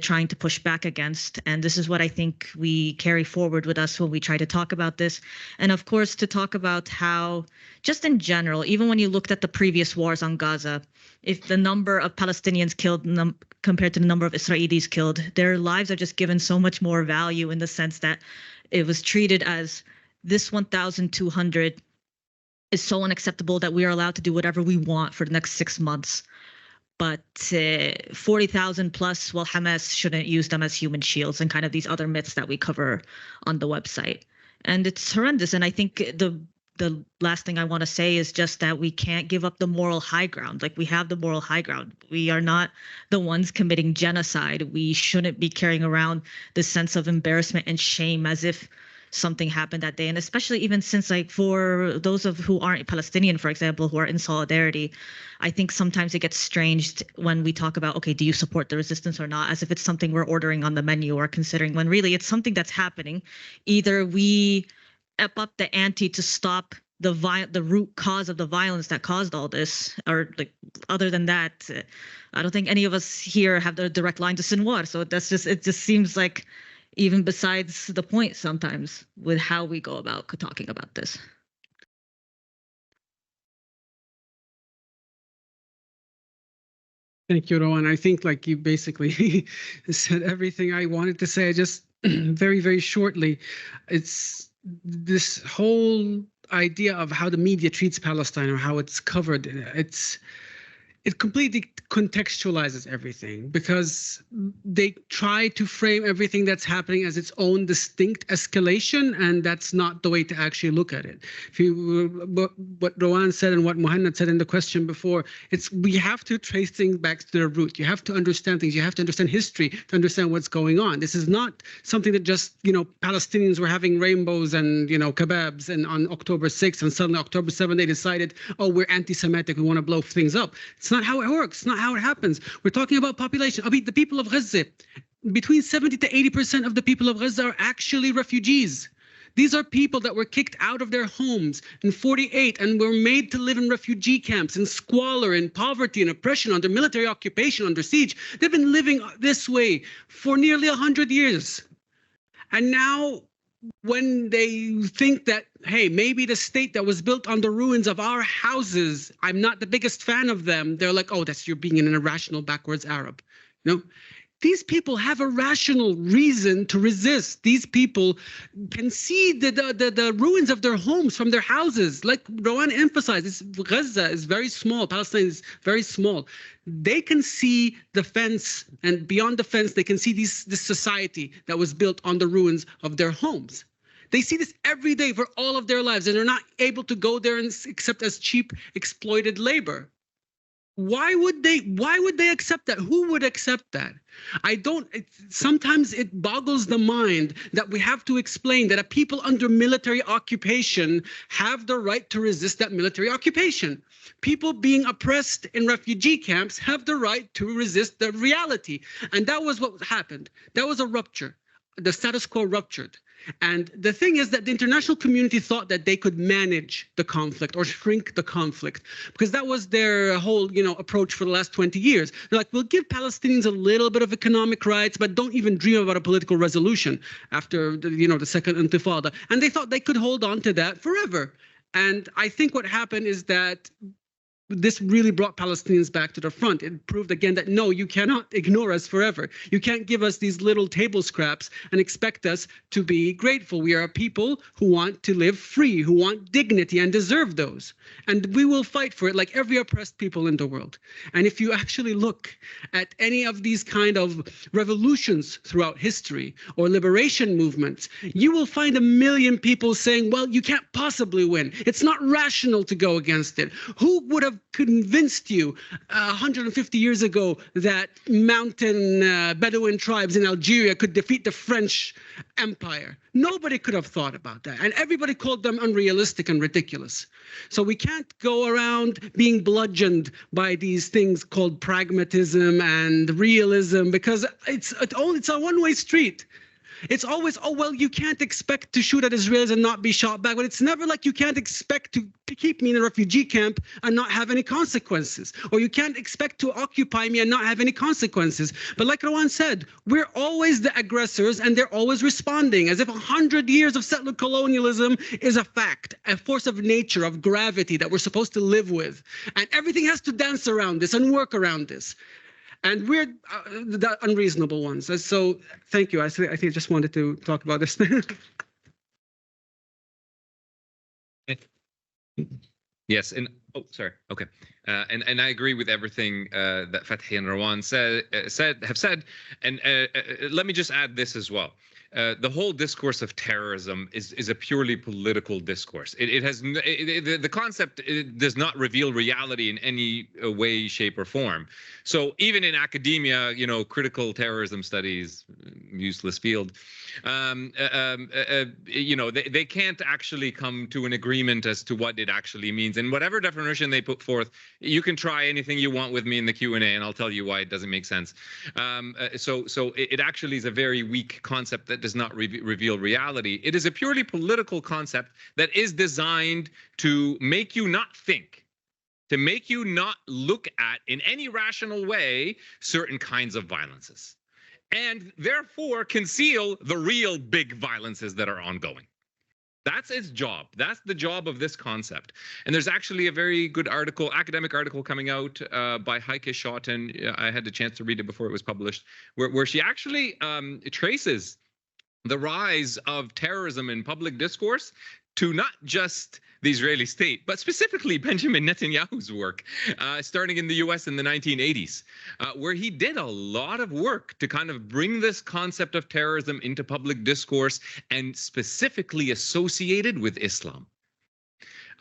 S3: trying to push back against, and this is what I think we carry forward with us when we try to talk about this. And of course, to talk about how, just in general, even when you looked at the previous wars on Gaza, if the number of Palestinians killed compared to the number of Israelis killed, their lives are just given so much more value, in the sense that it was treated as, this 1,200 is so unacceptable that we are allowed to do whatever we want for the next 6 months. But 40,000 plus, well, Hamas shouldn't use them as human shields, and kind of these other myths that we cover on the website. And it's horrendous. And I think the last thing I want to say is just that we can't give up the moral high ground. Like, we have the moral high ground. We are not the ones committing genocide. We shouldn't be carrying around this sense of embarrassment and shame as if something happened that day. And especially even since, like, for those of who aren't Palestinian, for example, who are in solidarity, I think sometimes it gets strange when we talk about, okay, do you support the resistance or not, as if it's something we're ordering on the menu or considering, when really it's something that's happening. Either we up the ante to stop the root cause of the violence that caused all this, or, like, other than that, I don't think any of us here have the direct line to Sinwar. So it just seems like even besides the point sometimes with how we go about talking about this.
S1: Thank you, Rowan. I think like you basically said everything I wanted to say. Just very, very shortly, it's this whole idea of how the media treats Palestine or how it's covered. It completely contextualizes everything because they try to frame everything that's happening as its own distinct escalation, and that's not the way to actually look at it. If you, what Rowan said and what Muhannad said in the question before, we have to trace things back to their root. You have to understand things. You have to understand history to understand what's going on. This is not something that just, Palestinians were having rainbows and, kebabs and on October 6th, and suddenly October 7th they decided, oh, we're anti-Semitic, we want to blow things up. It's not how it works. It's not how it happens. We're talking about population. I mean, the people of Gaza, between 70 to 80% of the people of Gaza are actually refugees. These are people that were kicked out of their homes in 48 and were made to live in refugee camps, in squalor, in poverty, and oppression, under military occupation, under siege. They've been living this way for nearly 100 years. And now, when they think that, hey, maybe the state that was built on the ruins of our houses, I'm not the biggest fan of them, they're like, oh, you're being an irrational, backwards Arab. These people have a rational reason to resist. These people can see the ruins of their homes from their houses. Like Rowan emphasized, Gaza is very small. Palestine is very small. They can see the fence, and beyond the fence, they can see this society that was built on the ruins of their homes. They see this every day for all of their lives, and they're not able to go there except as cheap, exploited labor. Why would they accept that? Who would accept that? Sometimes it boggles the mind that we have to explain that a people under military occupation have the right to resist that military occupation. People being oppressed in refugee camps have the right to resist the reality. And that was what happened. That was a rupture. The status quo ruptured. And the thing is that the international community thought that they could manage the conflict or shrink the conflict, because that was their whole, approach for the last 20 years. They're like, we'll give Palestinians a little bit of economic rights, but don't even dream about a political resolution after the second Intifada. And they thought they could hold on to that forever. And I think what happened is that this really brought Palestinians back to the front. It proved again that, no, you cannot ignore us forever. You can't give us these little table scraps and expect us to be grateful. We are a people who want to live free, who want dignity and deserve those. And we will fight for it like every oppressed people in the world. And if you actually look at any of these kind of revolutions throughout history or liberation movements, you will find 1 million people saying, well, you can't possibly win. It's not rational to go against it. Who would have convinced you 150 years ago that mountain Bedouin tribes in Algeria could defeat the French Empire? Nobody could have thought about that. And everybody called them unrealistic and ridiculous. So we can't go around being bludgeoned by these things called pragmatism and realism, because it's a one-way street. It's always, oh, well, you can't expect to shoot at Israelis and not be shot back. But it's never like you can't expect to keep me in a refugee camp and not have any consequences. Or you can't expect to occupy me and not have any consequences. But like Rowan said, we're always the aggressors and they're always responding as if 100 years of settler colonialism is a fact, a force of nature, of gravity that we're supposed to live with. And everything has to dance around this and work around this. And we're the unreasonable ones. So thank you. I think I just wanted to talk about this.
S2: Yes, and sorry. Okay, and I agree with everything that Fathi and Rowan have said. And let me just add this as well. The whole discourse of terrorism is a purely political discourse. The concept does not reveal reality in any way, shape, or form. So even in academia, critical terrorism studies, useless field, they can't actually come to an agreement as to what it actually means. And whatever definition they put forth, you can try anything you want with me in the Q&A, and I'll tell you why it doesn't make sense. So it actually is a very weak concept that does not reveal reality. It is a purely political concept that is designed to make you not think, to make you not look at in any rational way certain kinds of violences. and therefore conceal the real big violences that are ongoing. That's its job. That's the job of this concept. And there's actually a very good article, academic article coming out by Heike Schotten. I had the chance to read it before it was published, where she actually traces the rise of terrorism in public discourse to not just the Israeli state, but specifically Benjamin Netanyahu's work, starting in the US in the 1980s, where he did a lot of work to kind of bring this concept of terrorism into public discourse and specifically associated with Islam.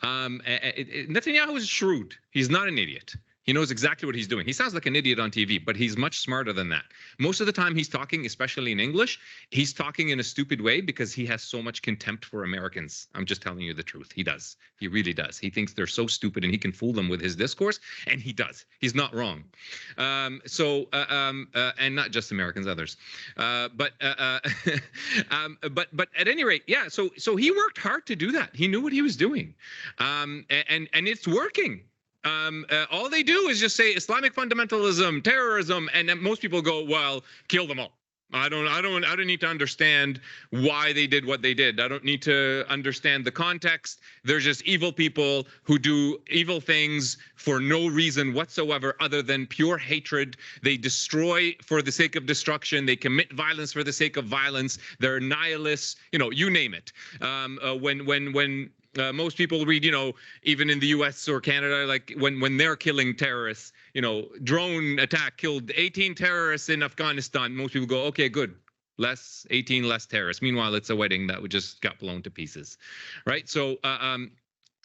S2: Netanyahu is shrewd. He's not an idiot. He knows exactly what he's doing. He sounds like an idiot on TV, but he's much smarter than that. Most of the time he's talking, especially in English, he's talking in a stupid way because he has so much contempt for Americans. I'm just telling you the truth. He does. He really does. He thinks they're so stupid and he can fool them with his discourse, and he does. He's not wrong. And not just Americans, others. But at any rate, yeah. So he worked hard to do that. He knew what he was doing, and it's working. All they do is just say Islamic fundamentalism, terrorism, and then most people go, well, kill them all. I don't need to understand why they did what they did. I don't need to understand the context. They're just evil people who do evil things for no reason whatsoever other than pure hatred. They destroy for the sake of destruction. They commit violence for the sake of violence. They're nihilists, you name it. When most people read, even in the US or Canada, like when they're killing terrorists, drone attack killed 18 terrorists in Afghanistan. Most people go, okay, good. 18 less terrorists. Meanwhile, it's a wedding that just got blown to pieces, right? So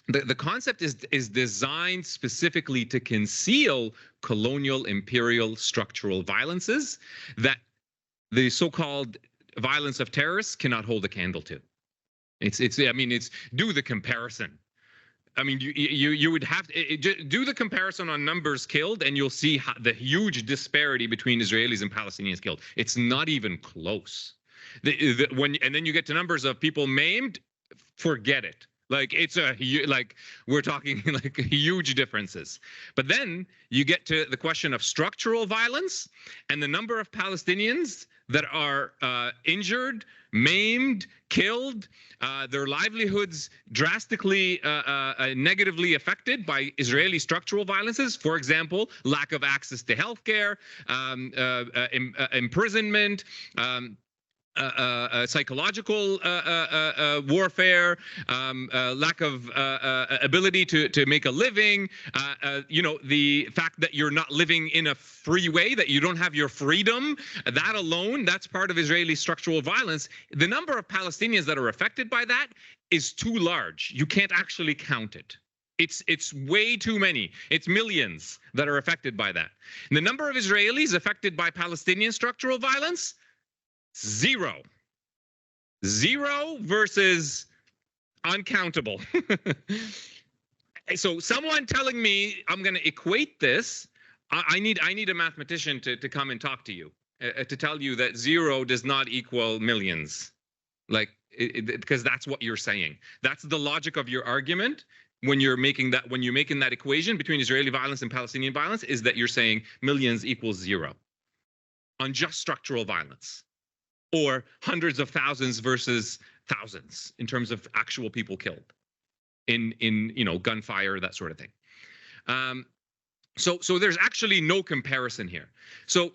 S2: the concept is designed specifically to conceal colonial, imperial, structural violences that the so-called violence of terrorists cannot hold a candle to. It's do the comparison. I mean, you would have to do the comparison on numbers killed, and you'll see the huge disparity between Israelis and Palestinians killed. It's not even close. And then you get to numbers of people maimed, forget it. Like we're talking like huge differences. But then you get to the question of structural violence and the number of Palestinians that are injured, maimed, killed, their livelihoods drastically negatively affected by Israeli structural violences. For example, lack of access to healthcare, imprisonment, psychological warfare, lack of ability to make a living, the fact that you're not living in a free way, that you don't have your freedom, that alone, that's part of Israeli structural violence. The number of Palestinians that are affected by that is too large. You can't actually count it. It's way too many. It's millions that are affected by that. And the number of Israelis affected by Palestinian structural violence, zero. Zero versus uncountable. So someone telling me I'm going to equate this, I need a mathematician to come and talk to you, to tell you that zero does not equal millions. Because that's what you're saying. That's the logic of your argument when you're making that equation between Israeli violence and Palestinian violence, is that you're saying millions equals zero on just structural violence, or hundreds of thousands versus thousands in terms of actual people killed in gunfire, that sort of thing. So there's actually no comparison here. And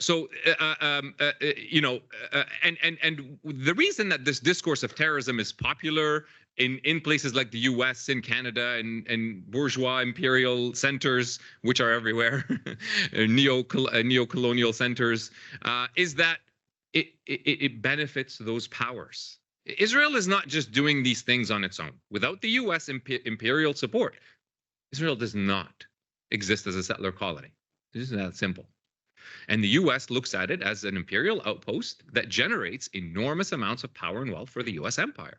S2: the reason that this discourse of terrorism is popular in places like the US, in Canada, and bourgeois imperial centers, which are everywhere, neo-colonial centers, is that it benefits those powers. Israel is not just doing these things on its own. Without the US imperial support, Israel does not exist as a settler colony. It's just that simple. And the US looks at it as an imperial outpost that generates enormous amounts of power and wealth for the US empire.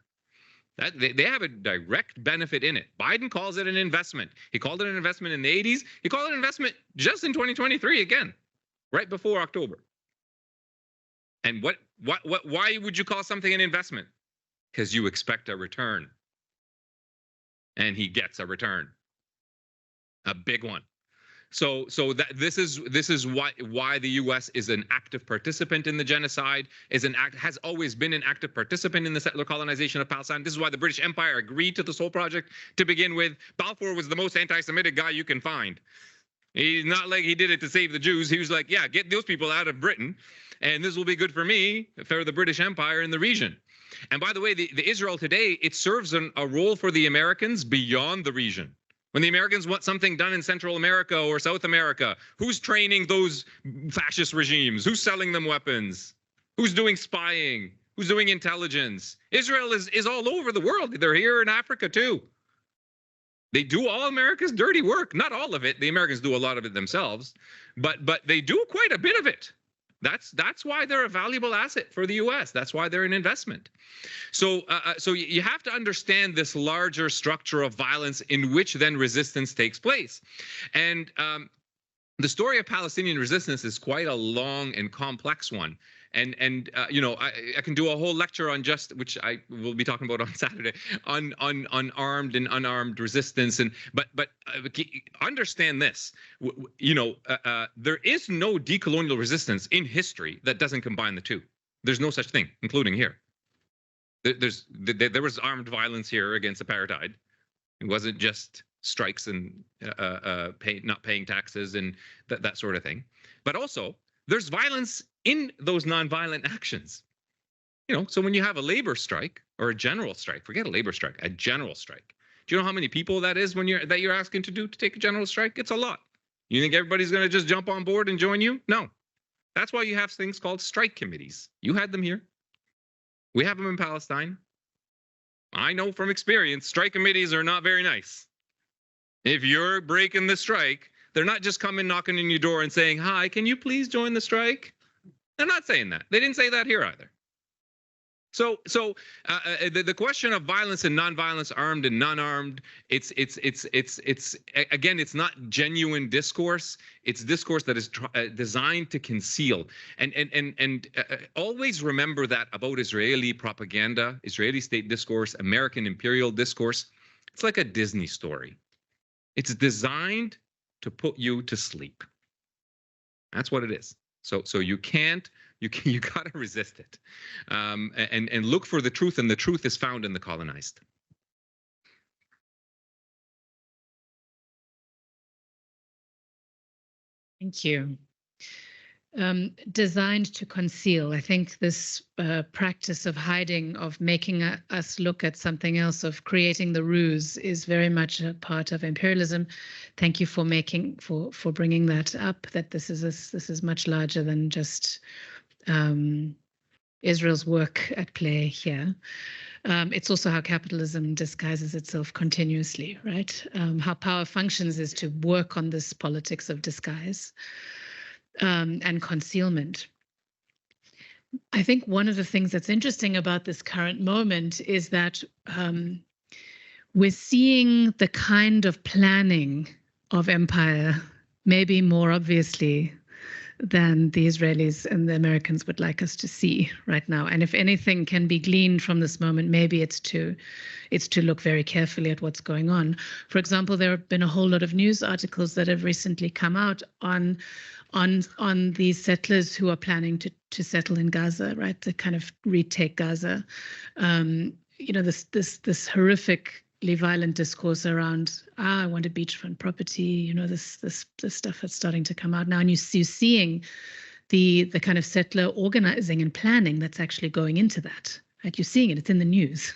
S2: That they have a direct benefit in it. Biden calls it an investment. He called it an investment in the 80s. He called it an investment just in 2023 again, right before October. And why would you call something an investment? Because you expect a return. And he gets a return. A big one. So that this is why the U.S. is an active participant in the genocide, has always been an active participant in the settler colonization of Palestine. This is why the British Empire agreed to this whole project to begin with. Balfour was the most anti-Semitic guy you can find. He's not like he did it to save the Jews. He was like, yeah, get those people out of Britain, and this will be good for me, for the British Empire in the region. And by the way, the Israel today, it serves a role for the Americans beyond the region. When the Americans want something done in Central America or South America, who's training those fascist regimes? Who's selling them weapons? Who's doing spying? Who's doing intelligence? Israel is all over the world. They're here in Africa too. They do all America's dirty work. Not all of it. The Americans do a lot of it themselves, but they do quite a bit of it. That's why they're a valuable asset for the U.S. That's why they're an investment. So you have to understand this larger structure of violence in which then resistance takes place. And the story of Palestinian resistance is quite a long and complex one. And you know, I can do a whole lecture on which I will be talking about on Saturday, on armed and unarmed resistance. But understand this, you know, there is no decolonial resistance in history that doesn't combine the two. There's no such thing, including here. There was armed violence here against apartheid. It wasn't just strikes and not paying taxes and that sort of thing. But also, there's violence in those nonviolent actions. You know, so when you have a labor strike or a general strike, forget a labor strike, a general strike. Do you know how many people that is that you're asking to take a general strike? It's a lot. You think everybody's going to just jump on board and join you? No. That's why you have things called strike committees. You had them here. We have them in Palestine. I know from experience, strike committees are not very nice. If you're breaking the strike, they're not just coming knocking on your door and saying, hi, can you please join the strike? They're not saying that. They didn't say that here either. So the question of violence and nonviolence, armed and non-armed, it's again, it's not genuine discourse. It's discourse that is designed to conceal. And always remember that about Israeli propaganda, Israeli state discourse, American imperial discourse. It's like a Disney story. It's designed to put you to sleep. That's what it is. So you gotta resist it, and look for the truth, and the truth is found in the colonized.
S4: Thank you. Designed to conceal. I think this practice of hiding, of making us look at something else, of creating the ruse, is very much a part of imperialism. Thank you for bringing that up. That this is much larger than just Israel's work at play here. It's also how capitalism disguises itself continuously, right? How power functions is to work on this politics of disguise. And concealment. I think one of the things that's interesting about this current moment is that we're seeing the kind of planning of empire maybe more obviously than the Israelis and the Americans would like us to see right now. And if anything can be gleaned from this moment, maybe it's to look very carefully at what's going on. For example, there have been a whole lot of news articles that have recently come out on these settlers who are planning to settle in Gaza, right? To kind of retake Gaza. You know, this horrifically violent discourse around, I want a beachfront property. You know, this stuff that's starting to come out now, and you're seeing the kind of settler organizing and planning that's actually going into that. Right? You're seeing it. It's in the news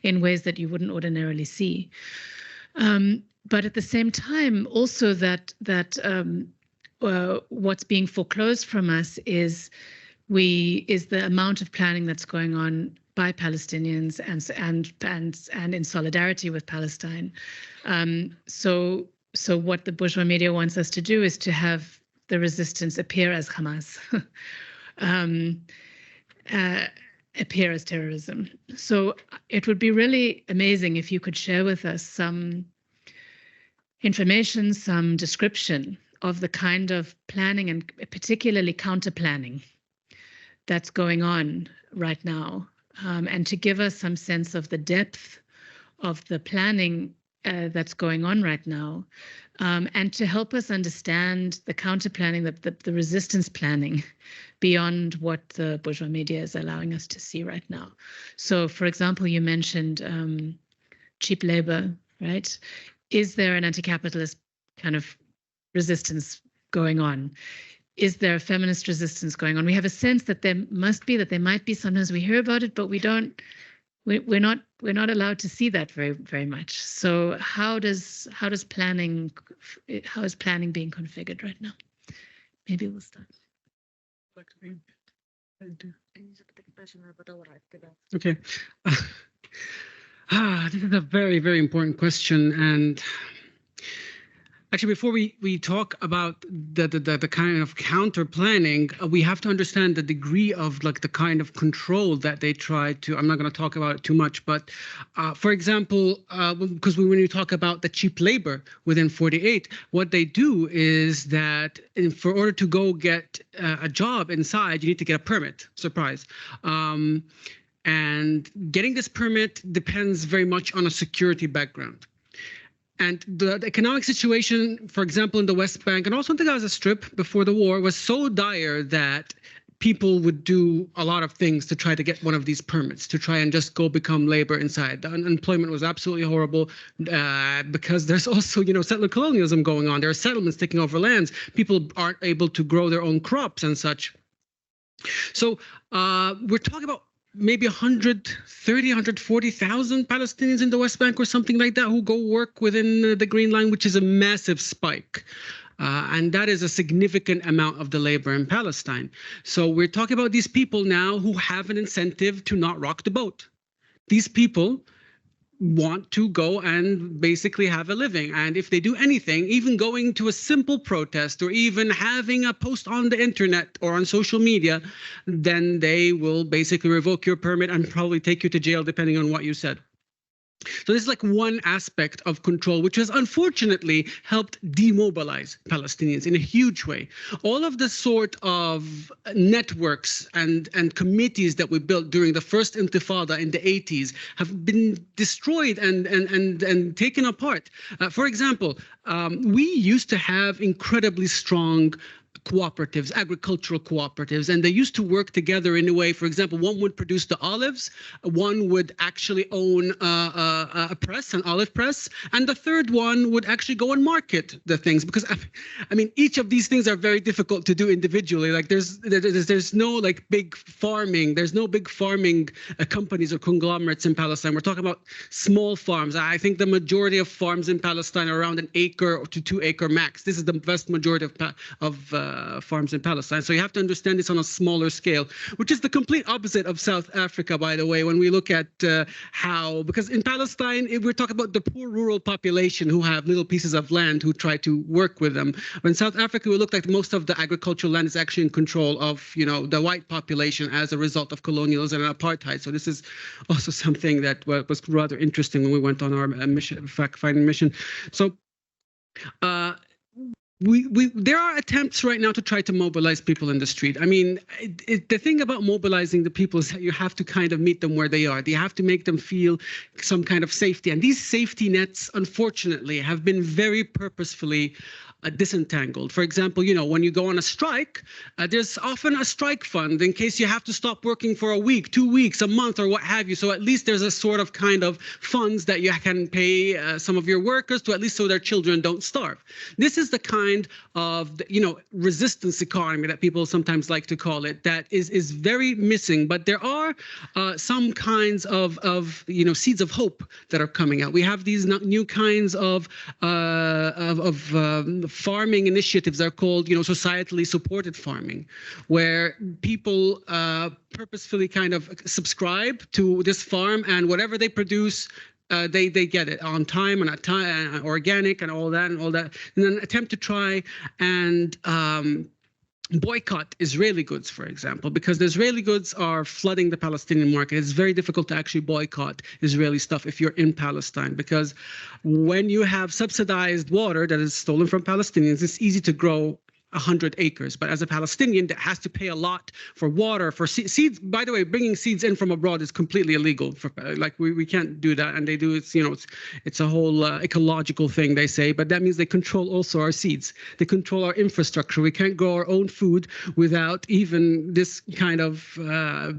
S4: in ways that you wouldn't ordinarily see. But at the same time, also that what's being foreclosed from us is the amount of planning that's going on by Palestinians and in solidarity with Palestine. So what the bourgeois media wants us to do is to have the resistance appear as Hamas, appear as terrorism. So it would be really amazing if you could share with us some information, some description of the kind of planning and particularly counter-planning that's going on right now, and to give us some sense of the depth of the planning that's going on right now, and to help us understand the counter planning, the resistance planning beyond what the bourgeois media is allowing us to see right now. So, for example, you mentioned cheap labor, right? Is there an anti-capitalist kind of resistance going on? Is there a feminist resistance going on? We have a sense that there might be. Sometimes we hear about it, but we don't. We're not allowed to see that very much. So how is planning being configured right now? Maybe we'll start.
S1: Okay. This is a very, very important question, and actually, before we talk about the kind of counter planning, we have to understand the degree of like the kind of control that they try to. I'm not going to talk about it too much, but for example, because when you talk about the cheap labor within 48, what they do is that for order to go get a job inside, you need to get a permit. Surprise. And getting this permit depends very much on a security background. And the economic situation, for example, in the West Bank and also in the Gaza Strip before the war was so dire that people would do a lot of things to try to get one of these permits, to try and just go become labor inside. The unemployment was absolutely horrible because there's also, settler colonialism going on. There are settlements taking over lands. People aren't able to grow their own crops and such. So we're talking about maybe 130, 140,000 Palestinians in the West Bank or something like that who go work within the Green Line, which is a massive spike. And that is a significant amount of the labor in Palestine. So we're talking about these people now who have an incentive to not rock the boat. These people want to go and basically have a living. And if they do anything, even going to a simple protest or even having a post on the internet or on social media, then they will basically revoke your permit and probably take you to jail depending on what you said. So this is like one aspect of control, which has unfortunately helped demobilize Palestinians in a huge way. All of the sort of networks and committees that we built during the first Intifada in the 80s have been destroyed and taken apart. For example, we used to have incredibly strong cooperatives, agricultural cooperatives, and they used to work together in a way. For example, one would produce the olives, one would actually own a press, an olive press, and the third one would actually go and market the things. Because I mean, each of these things are very difficult to do individually. Like there's no like big farming. There's no big farming companies or conglomerates in Palestine. We're talking about small farms. I think the majority of farms in Palestine are around 1 acre to 2 acre max. This is the vast majority of farms in Palestine. So you have to understand this on a smaller scale, which is the complete opposite of South Africa, by the way, when we look at how, because in Palestine, we're talking about the poor rural population who have little pieces of land who try to work with them. But in South Africa, we look like most of the agricultural land is actually in control of, the white population as a result of colonialism and apartheid. So this is also something that was rather interesting when we went on our mission, fact-finding mission. So there are attempts right now to try to mobilize people in the street. I mean, the thing about mobilizing the people is that you have to kind of meet them where they are. You have to make them feel some kind of safety. And these safety nets, unfortunately, have been very purposefully disentangled. For example, when you go on a strike, there's often a strike fund in case you have to stop working for a week, 2 weeks, a month, or what have you. So at least there's a sort of kind of funds that you can pay some of your workers to, at least so their children don't starve. This is the kind of, resistance economy that people sometimes like to call it, that is very missing. But there are some kinds of seeds of hope that are coming out. We have these new kinds of farming initiatives are called, societally supported farming, where people purposefully kind of subscribe to this farm, and whatever they produce, they get it on time and at time, organic and all that, and then attempt to try and boycott Israeli goods, for example, because the Israeli goods are flooding the Palestinian market. It's very difficult to actually boycott Israeli stuff if you're in Palestine, because when you have subsidized water that is stolen from Palestinians, it's easy to grow 100 acres. But as a Palestinian that has to pay a lot for water, for seeds. By the way, bringing seeds in from abroad is completely illegal. Like we can't do that, and they do. It's a whole ecological thing, they say. But that means they control also our seeds. They control our infrastructure. We can't grow our own food without even this kind of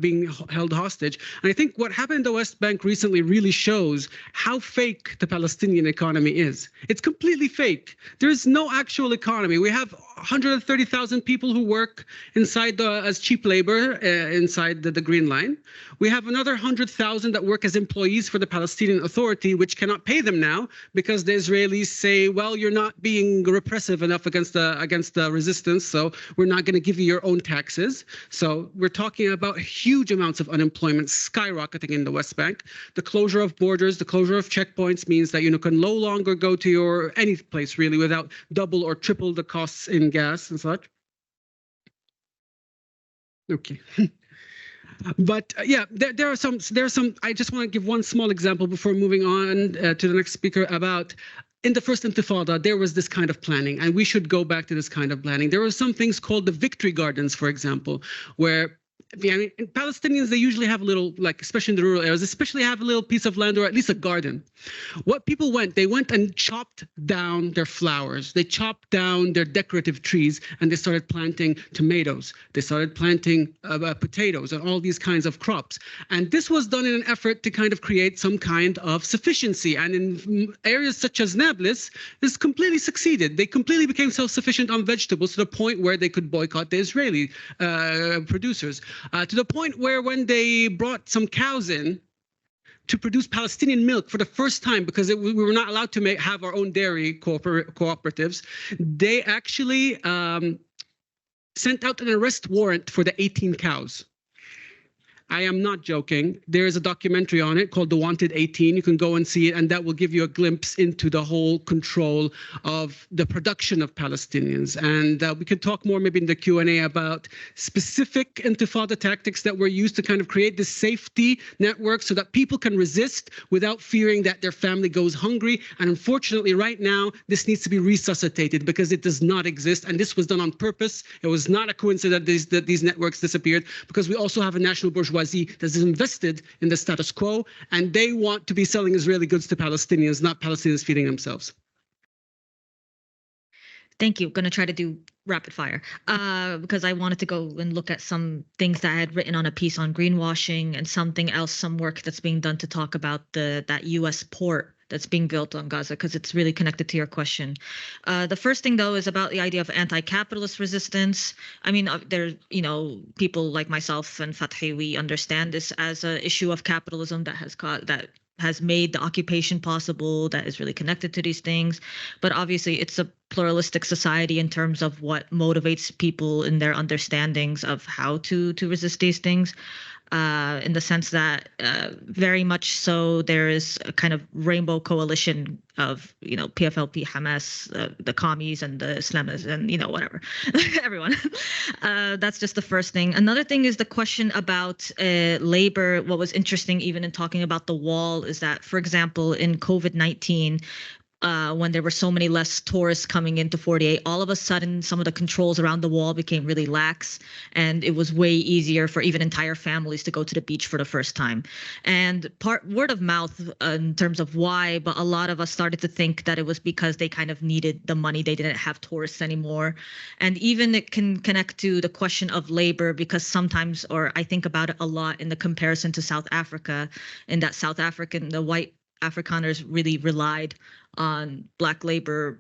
S1: being held hostage. And I think what happened in the West Bank recently really shows how fake the Palestinian economy is. It's completely fake. There's no actual economy. We have 130,000 people who work inside as cheap labor inside the Green Line. We have another 100,000 that work as employees for the Palestinian Authority, which cannot pay them now because the Israelis say, well, you're not being repressive enough against the resistance, so we're not going to give you your own taxes. So we're talking about huge amounts of unemployment skyrocketing in the West Bank. The closure of borders, the closure of checkpoints means that you can no longer go to any place really without double or triple the costs in gas and such. Okay. But yeah, there are some. I just want to give one small example before moving on to the next speaker about. In the first Intifada, there was this kind of planning, and we should go back to this kind of planning. There were some things called the victory gardens, for example, where Palestinians, they usually have a little, like especially in the rural areas, especially have a little piece of land or at least a garden. What people they went and chopped down their flowers. They chopped down their decorative trees and they started planting tomatoes. They started planting potatoes and all these kinds of crops. And this was done in an effort to kind of create some kind of sufficiency. And in areas such as Nablus, this completely succeeded. They completely became self-sufficient on vegetables to the point where they could boycott the Israeli producers. To the point where when they brought some cows in to produce Palestinian milk for the first time, because we were not allowed to have our own dairy cooperatives, they actually sent out an arrest warrant for the 18 cows. I am not joking. There is a documentary on it called The Wanted 18. You can go and see it, and that will give you a glimpse into the whole control of the production of Palestinians. And we could talk more maybe in the Q&A about specific Intifada tactics that were used to kind of create this safety network so that people can resist without fearing that their family goes hungry. And unfortunately, right now, this needs to be resuscitated because it does not exist. And this was done on purpose. It was not a coincidence that these networks disappeared, because we also have a national bourgeoisie that is invested in the status quo, and they want to be selling Israeli goods to Palestinians, not Palestinians feeding themselves.
S3: Thank you. Going to try to do rapid fire because I wanted to go and look at some things that I had written on a piece on greenwashing and something else, some work that's being done to talk about that U.S. port that's being built on Gaza, because it's really connected to your question. The first thing, though, is about the idea of anti-capitalist resistance. I mean, there, people like myself and Fathi, we understand this as an issue of capitalism that has made the occupation possible, that is really connected to these things. But obviously, it's a pluralistic society in terms of what motivates people in their understandings of how to resist these things. In the sense that very much so there is a kind of rainbow coalition of, PFLP, Hamas, the commies and the Islamists and, whatever, everyone. That's just the first thing. Another thing is the question about labor. What was interesting even in talking about the wall is that, for example, in COVID-19, when there were so many less tourists coming into 48, all of a sudden some of the controls around the wall became really lax, and it was way easier for even entire families to go to the beach for the first time. And word of mouth in terms of why, but a lot of us started to think that it was because they kind of needed the money. They didn't have tourists anymore. And even it can connect to the question of labor, because sometimes, or I think about it a lot in the comparison to South Africa, in that the white Afrikaners really relied on Black labor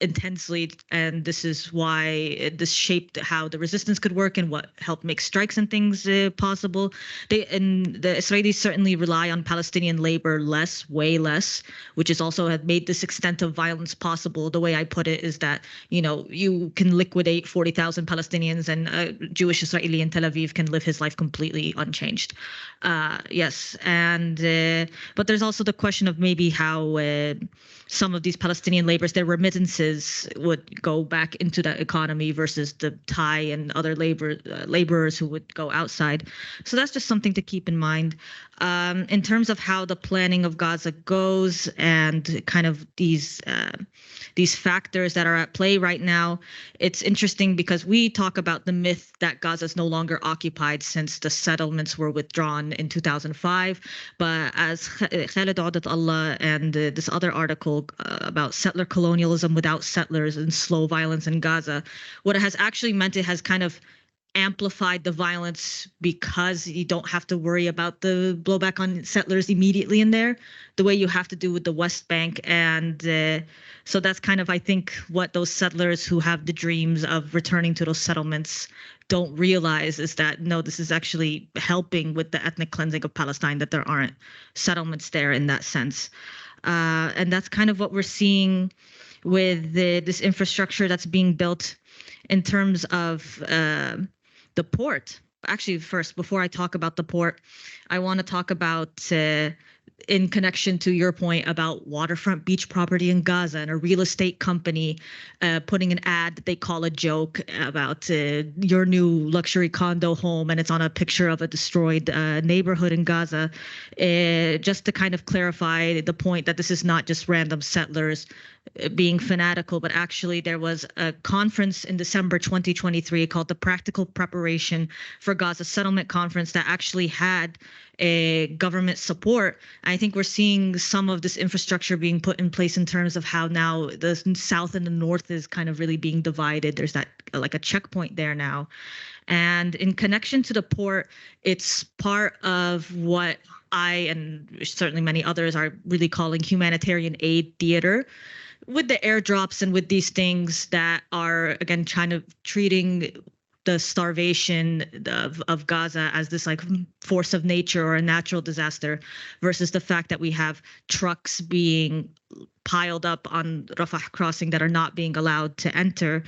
S3: intensely, and this is why this shaped how the resistance could work and what helped make strikes and things possible. The Israelis certainly rely on Palestinian labor way less, which is also had made this extent of violence possible. The way I put it is that, you can liquidate 40,000 Palestinians and a Jewish Israeli in Tel Aviv can live his life completely unchanged. Yes, and but there's also the question of maybe how some of these Palestinian laborers, their remittances would go back into the economy versus the Thai and other laborers who would go outside. So that's just something to keep in mind. In terms of how the planning of Gaza goes and kind of these factors that are at play right now, it's interesting because we talk about the myth that Gaza is no longer occupied since the settlements were withdrawn in 2005. But as Khaled Audat Allah and this other article about settler colonialism without settlers and slow violence in Gaza, what it has actually meant, it has kind of amplified the violence because you don't have to worry about the blowback on settlers immediately in there, the way you have to do with the West Bank. And so that's kind of, I think, what those settlers who have the dreams of returning to those settlements don't realize is that, no, this is actually helping with the ethnic cleansing of Palestine, that there aren't settlements there in that sense. And that's kind of what we're seeing with this infrastructure that's being built in terms of the port. Actually, first, before I talk about the port, I want to talk about, in connection to your point about waterfront beach property in Gaza and a real estate company putting an ad that they call a joke about your new luxury condo home, and it's on a picture of a destroyed neighborhood in Gaza, just to kind of clarify the point that this is not just random settlers being fanatical, but actually there was a conference in December 2023 called the Practical Preparation for Gaza Settlement Conference that actually had a government support. I think we're seeing some of this infrastructure being put in place in terms of how now the South and the North is kind of really being divided. There's that like a checkpoint there now. And in connection to the port, it's part of what I and certainly many others are really calling humanitarian aid theater, with the airdrops and with these things that are, again, kind of treating the starvation of Gaza as this like force of nature or a natural disaster, versus the fact that we have trucks being piled up on Rafah crossing that are not being allowed to enter.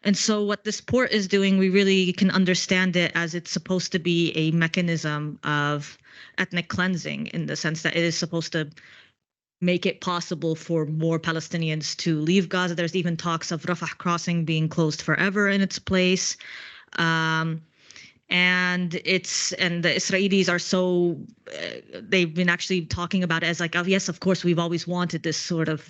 S3: And so what this port is doing, we really can understand it as it's supposed to be a mechanism of ethnic cleansing, in the sense that it is supposed to make it possible for more Palestinians to leave Gaza. There's even talks of Rafah crossing being closed forever in its place. And the Israelis are so they've been actually talking about it as like, oh yes, of course, we've always wanted this sort of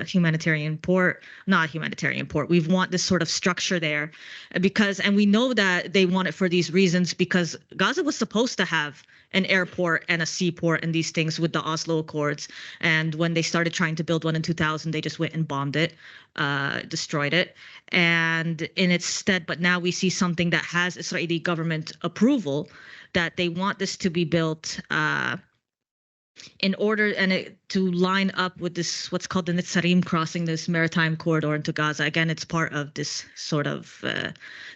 S3: humanitarian port, not humanitarian port. We want this sort of structure there and we know that they want it for these reasons, because Gaza was supposed to have an airport and a seaport and these things with the Oslo Accords. And when they started trying to build one in 2000, they just went and bombed it, destroyed it. And in its stead, but now we see something that has Israeli government approval, that they want this to be built in order to line up with this, what's called the Netzarim crossing, this maritime corridor into Gaza. Again, it's part of this sort of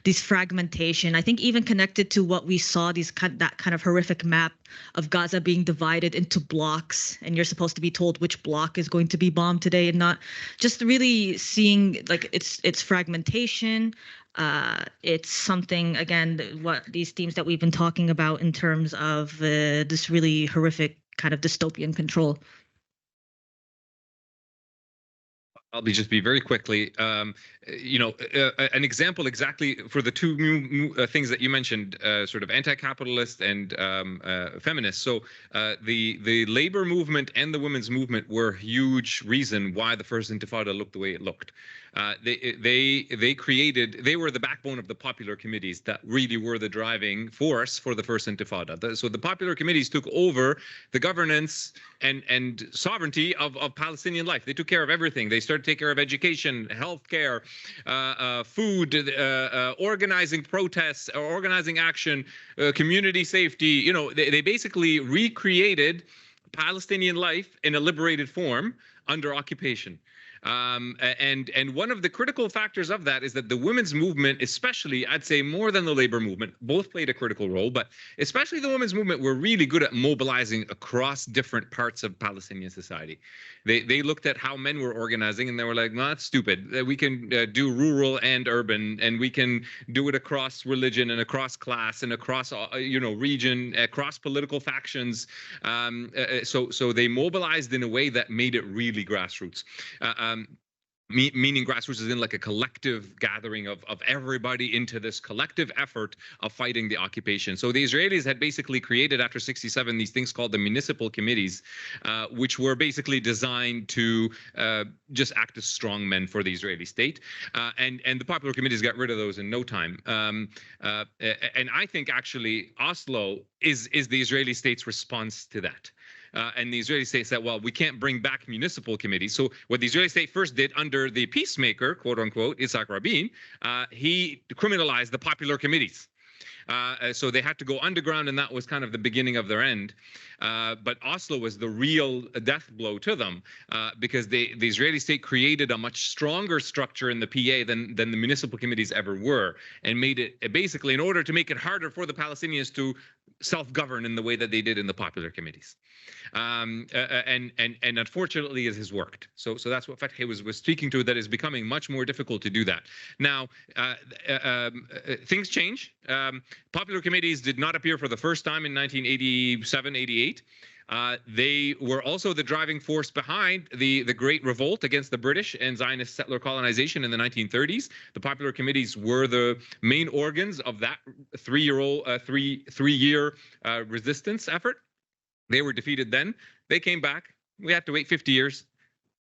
S3: this fragmentation. I think even connected to what we saw, that kind of horrific map of Gaza being divided into blocks, and you're supposed to be told which block is going to be bombed today, and not just really seeing like it's fragmentation. It's something, again, what these themes that we've been talking about in terms of this really horrific kind of dystopian control.
S2: I'll just be very quickly, an example exactly for the two things that you mentioned, sort of anti-capitalist and feminist. So the labor movement and the women's movement were a huge reason why the first Intifada looked the way it looked. They were the backbone of the popular committees that really were the driving force for the first Intifada. So the popular committees took over the governance and sovereignty of Palestinian life. They took care of everything. They started to take care of education, healthcare, food, organizing protests, organizing action, community safety. They basically recreated Palestinian life in a liberated form under occupation. And one of the critical factors of that is that the women's movement, especially, I'd say more than the labor movement, both played a critical role, but especially the women's movement were really good at mobilizing across different parts of Palestinian society. They looked at how men were organizing, and they were like, no, that's stupid. We can do rural and urban, and we can do it across religion and across class and across region, across political factions. So they mobilized in a way that made it really grassroots. meaning grassroots is in like a collective gathering of everybody into this collective effort of fighting the occupation. So the Israelis had basically created after 67 these things called the municipal committees, which were basically designed to just act as strong men for the Israeli state. And the popular committees got rid of those in no time. And I think actually Oslo is the Israeli state's response to that. And the Israeli state said, well, we can't bring back municipal committees. So what the Israeli state first did under the peacemaker, quote unquote, Yitzhak Rabin, he criminalized the popular committees. So they had to go underground, and that was kind of the beginning of their end. But Oslo was the real death blow to them, because the Israeli state created a much stronger structure in the PA than the municipal committees ever were, and made it basically in order to make it harder for the Palestinians to self-govern in the way that they did in the popular committees. And unfortunately it has worked. So that's what Fathi was speaking to, that is becoming much more difficult to do that. Now, things change. Popular committees did not appear for the first time in 1987, 88. They were also the driving force behind the Great Revolt against the British and Zionist settler colonization in the 1930s. The popular committees were the main organs of that three-year resistance effort. They were defeated then. They came back. We had to wait 50 years.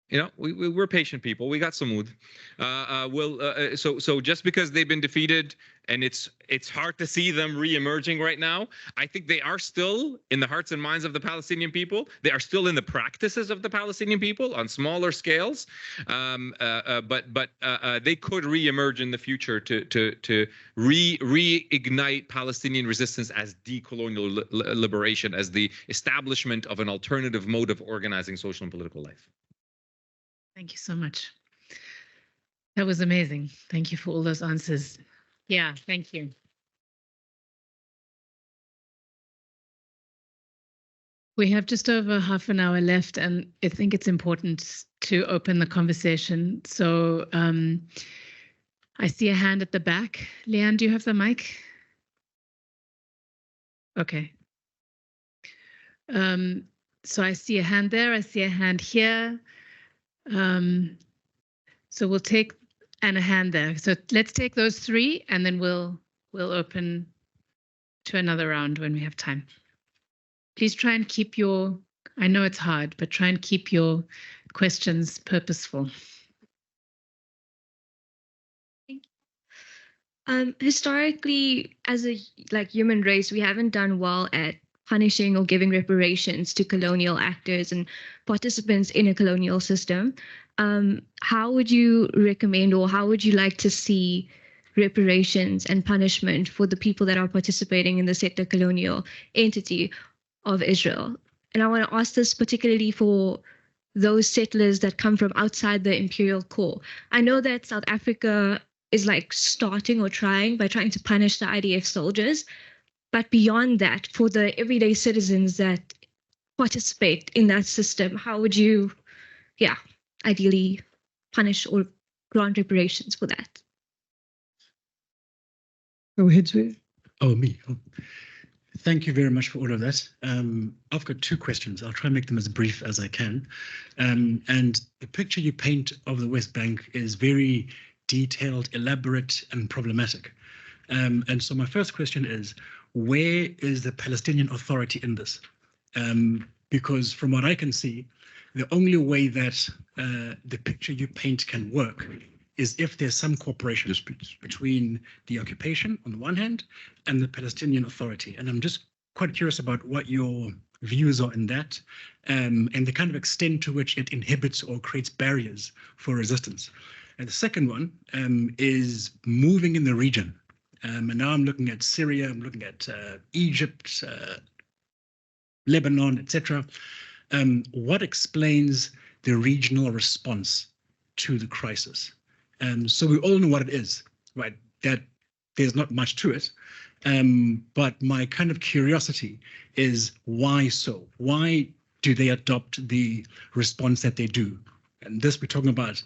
S2: You know, we're patient people. We got samud. So just because they've been defeated and it's hard to see them re-emerging right now, I think they are still in the hearts and minds of the Palestinian people. They are still in the practices of the Palestinian people on smaller scales. But they could re-emerge in the future to reignite Palestinian resistance as decolonial liberation, as the establishment of an alternative mode of organizing social and political life.
S4: Thank you so much. That was amazing. Thank you for all those answers. Yeah, thank you. We have just over half an hour left, and I think it's important to open the conversation. So I see a hand at the back. Leanne, do you have the mic? Okay. So I see a hand there. I see a hand here. So we'll take and a hand there. So let's take those three, and then we'll open to another round when we have time. Please try and keep your, I know it's hard, but try and keep your questions purposeful.
S3: Historically, as a human race, we haven't done well at punishing or giving reparations to colonial actors and participants in a colonial system. How would you recommend, or how would you like to see reparations and punishment for the people that are participating in the settler colonial entity of Israel? And I want to ask this particularly for those settlers that come from outside the imperial core. I know that South Africa is starting or trying to punish the IDF soldiers, but beyond that, for the everyday citizens that participate in that system, how would you, ideally punish or grant reparations for that?
S5: Go ahead, sir. Oh, me. Oh. Thank you very much for all of that. I've got two questions. I'll try and make them as brief as I can. And the picture you paint of the West Bank is very detailed, elaborate, and problematic. And so my first question is, where is the Palestinian Authority in this? Because from what I can see, the only way that the picture you paint can work is if there's some cooperation between the occupation on the one hand and the Palestinian Authority. And I'm just quite curious about what your views are in that, and the kind of extent to which it inhibits or creates barriers for resistance. And the second one is moving in the region. And now I'm looking at Syria, I'm looking at Egypt, Lebanon, etc. What explains the regional response to the crisis? So we all know what it is, right? That there's not much to it. But my kind of curiosity is why so? Why do they adopt the response that they do? And this we're talking about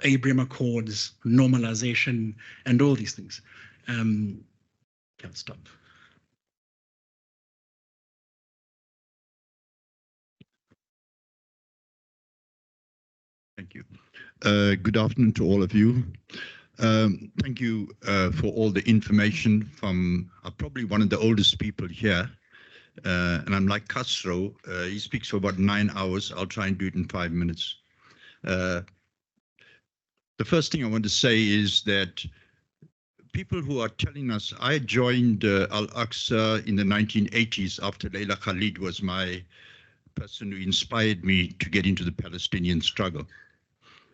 S5: Abraham Accords, normalization, and all these things. Can't stop.
S6: Thank you. Good afternoon to all of you. Thank you for all the information from probably one of the oldest people here. And I'm like Castro, he speaks for about 9 hours. I'll try and do it in 5 minutes. The first thing I want to say is that people who are telling us, I joined Al-Aqsa in the 1980s after Leila Khalid was my person who inspired me to get into the Palestinian struggle.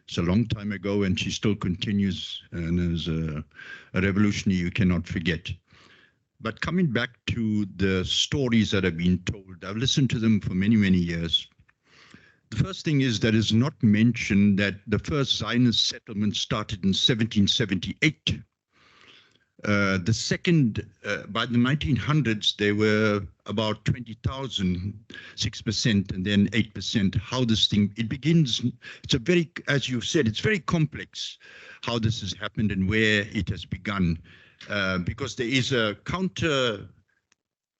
S6: It's a long time ago, and she still continues, and is a revolutionary you cannot forget. But coming back to the stories that have been told, I've listened to them for many, many years. The first thing is that it's not mentioned that the first Zionist settlement started in 1778. The second, by the 1900s, there were about 20,000, 6%, and then 8%. How this thing, it begins, it's a very, as you said, it's very complex how this has happened and where it has begun. Because there is a counter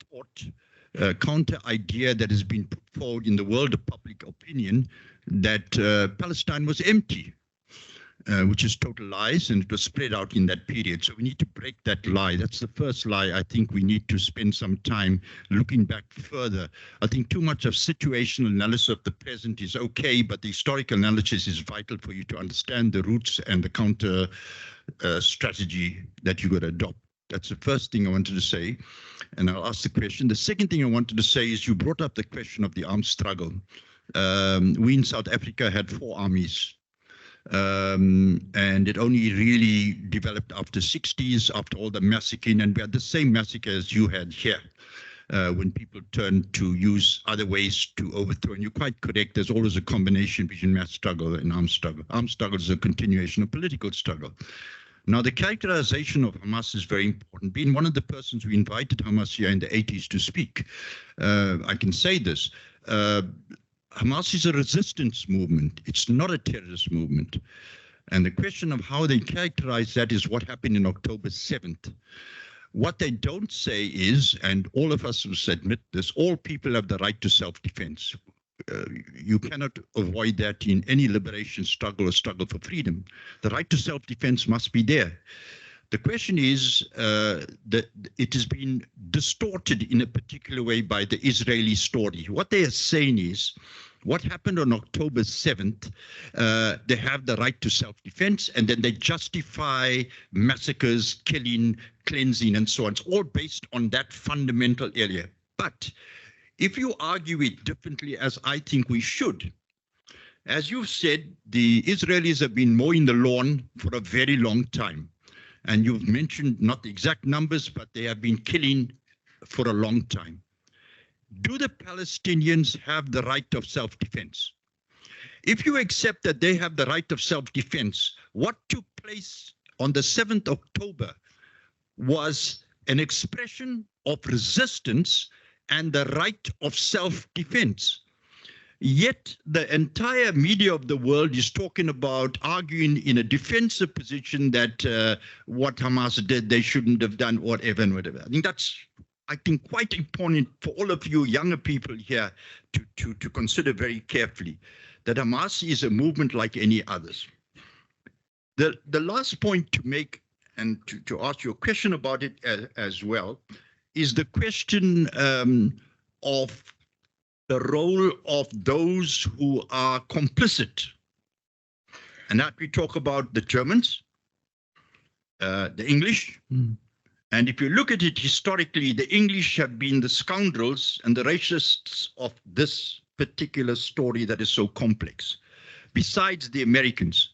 S6: thought, counter idea that has been put forward in the world of public opinion that Palestine was empty. Which is total lies, and it was spread out in that period. So we need to break that lie. That's the first lie. I think we need to spend some time looking back further. I think too much of situational analysis of the present is okay, but the historical analysis is vital for you to understand the roots and the counter strategy that you got to adopt. That's the first thing I wanted to say, and I'll ask the question. The second thing I wanted to say is you brought up the question of the armed struggle. We in South Africa had 4 armies. And it only really developed after 60s, after all the massacring, and we had the same massacre as you had here, when people turned to use other ways to overthrow. And you're quite correct, there's always a combination between mass struggle and armed struggle. Armed struggle is a continuation of political struggle. Now, the characterization of Hamas is very important. Being one of the persons who invited Hamas here in the 80s to speak, I can say this. Hamas is a resistance movement. It's not a terrorist movement. And the question of how they characterize that is what happened in October 7th. What they don't say is, and all of us must admit this, all people have the right to self-defense. You cannot avoid that in any liberation struggle or struggle for freedom. The right to self-defense must be there. The question is that it has been distorted in a particular way by the Israeli story. What they are saying is, what happened on October 7th, they have the right to self-defense, and then they justify massacres, killing, cleansing, and so on. It's all based on that fundamental area. But if you argue it differently, as I think we should, as you've said, the Israelis have been mowing the lawn for a very long time. And you've mentioned not the exact numbers, but they have been killing for a long time. Do the Palestinians have the right of self-defense? If you accept that they have the right of self-defense, what took place on the 7th October was an expression of resistance and the right of self-defense. Yet the entire media of the world is talking about arguing in a defensive position that what Hamas did, they shouldn't have done, whatever and whatever. I think that's, quite important for all of you younger people here to consider very carefully that Hamas is a movement like any others. The last point to make and to ask you a question about it as well is the question of the role of those who are complicit. And that we talk about the Germans, the English. And if you look at it historically, the English have been the scoundrels and the racists of this particular story that is so complex, besides the Americans.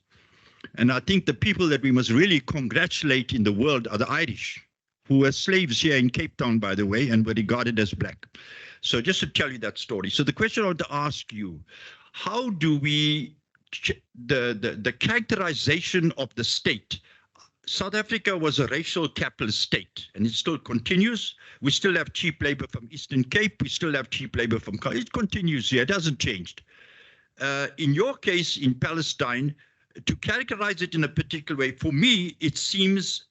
S6: And I think the people that we must really congratulate in the world are the Irish, who were slaves here in Cape Town, by the way, and were regarded as black. So just to tell you that story. So the question I want to ask you, how do we, the characterization of the state, South Africa was a racial capitalist state, and it still continues. We still have cheap labor from Eastern Cape. We still have cheap labor from, it continues here, it hasn't changed. In your case, in Palestine, to characterize it in a particular way, for me, it seems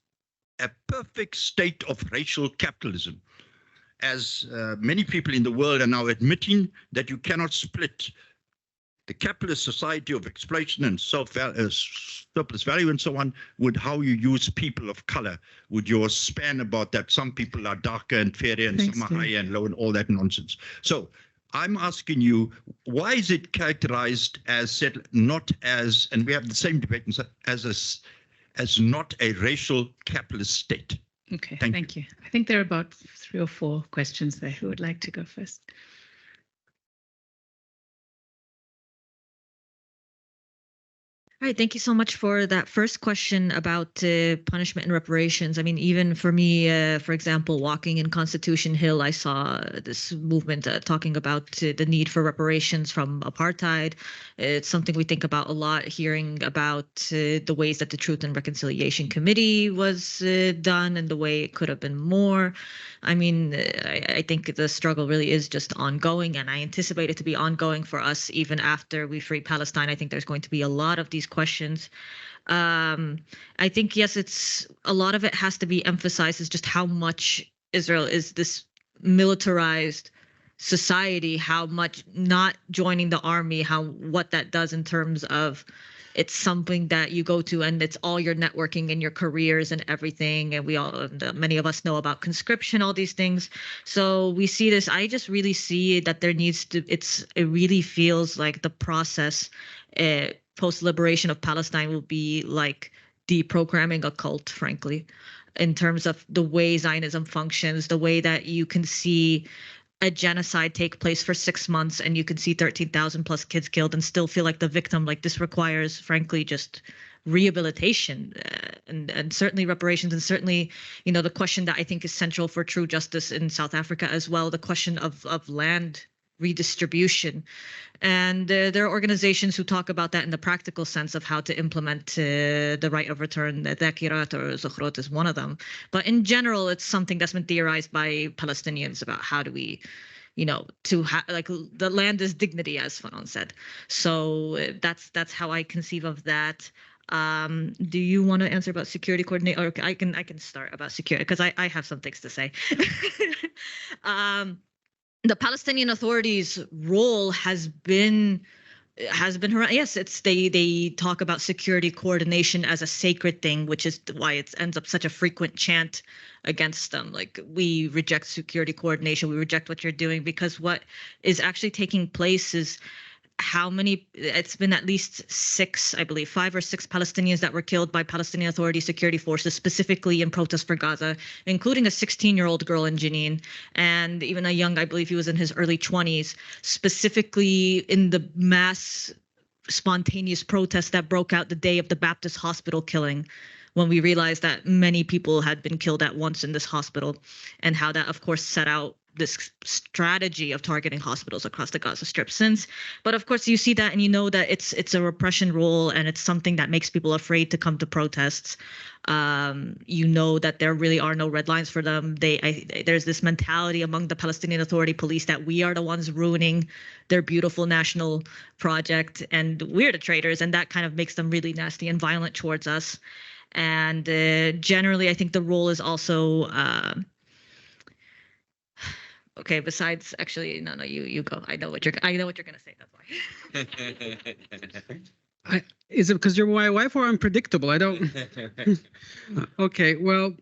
S6: a perfect state of racial capitalism. As many people in the world are now admitting that you cannot split the capitalist society of exploitation and surplus value and so on, would how you use people of color, would your span about that some people are darker and fairer and some are higher and low and all that nonsense. So I'm asking you, why is it characterized as not as, and we have the same debate, as not a racial capitalist state?
S4: Okay,
S6: thank
S4: you. I think there are about 3 or 4 questions there. Who would like to go first?
S3: All right, thank you so much for that first question about punishment and reparations. I mean, even for me, for example, walking in Constitution Hill, I saw this movement talking about the need for reparations from apartheid. It's something we think about a lot, hearing about the ways that the Truth and Reconciliation Committee was done and the way it could have been more. I mean, I think the struggle really is just ongoing, and I anticipate it to be ongoing for us even after we free Palestine. I think there's going to be a lot of these questions. I think, yes, it's a lot of it has to be emphasized is just how much Israel is this militarized society, how much not joining the army, what that does in terms of it's something that you go to and it's all your networking and your careers and everything. And many of us know about conscription, all these things. So we see this. I just really see that there needs to, it really feels like the process post-liberation of Palestine will be like deprogramming a cult, frankly, in terms of the way Zionism functions, the way that you can see a genocide take place for 6 months and you can see 13,000 plus kids killed and still feel like the victim. Like, this requires, frankly, just rehabilitation and certainly reparations, and certainly, you know, the question that I think is central for true justice in South Africa as well, the question of land redistribution. And there are organizations who talk about that in the practical sense of how to implement the right of return. Dhakirat or Zukhrot is one of them. But in general, it's something that's been theorized by Palestinians about how do we, you know, like the land is dignity, as Fanon said. So that's how I conceive of that. Do you want to answer about security coordination? Or I can start about security because I have some things to say. The Palestinian Authority's role has been yes, they talk about security coordination as a sacred thing, which is why it ends up such a frequent chant against them. Like, we reject security coordination, we reject what you're doing, because what is actually taking place is it's been at least 6, I believe, 5 or 6 Palestinians that were killed by Palestinian Authority security forces, specifically in protest for Gaza, including a 16-year-old girl in Jenin, and even a young, I believe he was in his early 20s, specifically in the mass spontaneous protests that broke out the day of the Baptist hospital killing, when we realized that many people had been killed at once in this hospital, and how that, of course, set out this strategy of targeting hospitals across the Gaza Strip since. But of course, you see that and you know that it's a repression role, and it's something that makes people afraid to come to protests. You know that there really are no red lines for them. There's this mentality among the Palestinian Authority police that we are the ones ruining their beautiful national project, and we're the traitors, and that kind of makes them really nasty and violent towards us. And generally, I think the role is also okay. Besides, actually, no, you go. I know what you're gonna say. That's why.
S1: Is it because you're my wife, or unpredictable? I don't. Okay, well,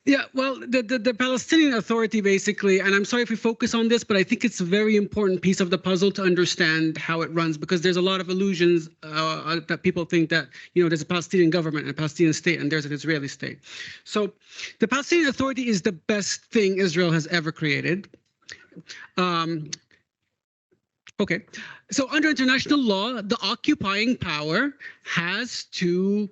S1: yeah, well, the Palestinian Authority basically, and I'm sorry if we focus on this, but I think it's a very important piece of the puzzle to understand how it runs, because there's a lot of illusions that people think that, you know, there's a Palestinian government and a Palestinian state and there's an Israeli state. So the Palestinian Authority is the best thing Israel has ever created. Okay, so under international law, the occupying power has to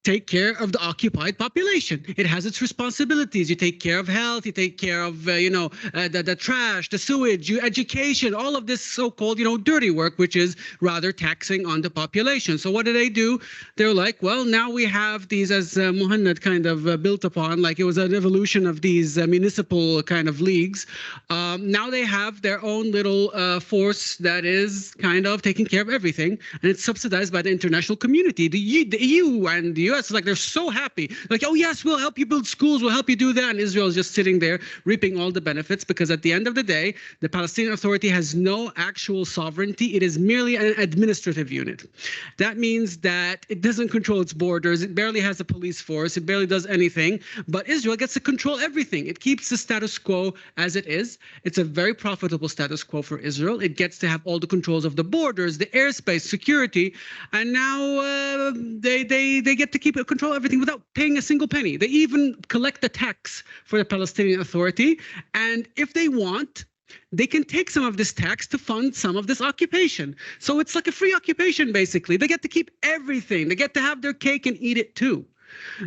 S1: take care of the occupied population. It has its responsibilities. You take care of health, you take care of, the trash, the sewage, education, all of this so-called, dirty work, which is rather taxing on the population. So what do? They're like, well, now we have these, as Muhammad kind of built upon, like it was an evolution of these municipal kind of leagues. Now they have their own little force that is kind of taking care of everything, and it's subsidized by the international community, the EU and the US U.S. is like they're so happy, like, oh yes, we'll help you build schools, we'll help you do that, and Israel is just sitting there reaping all the benefits, because at the end of the day, the Palestinian Authority has no actual sovereignty. It is merely an administrative unit. That means that it doesn't control its borders. It barely has a police force. It barely does anything. But Israel gets to control everything. It keeps the status quo as it is. It's a very profitable status quo for Israel. It gets to have all the controls of the borders, the airspace, security, and now they get to keep control of everything without paying a single penny. They even collect the tax for the Palestinian Authority, and if they want, they can take some of this tax to fund some of this occupation. So it's like a free occupation, basically. They get to keep everything. They get to have their cake and eat it too.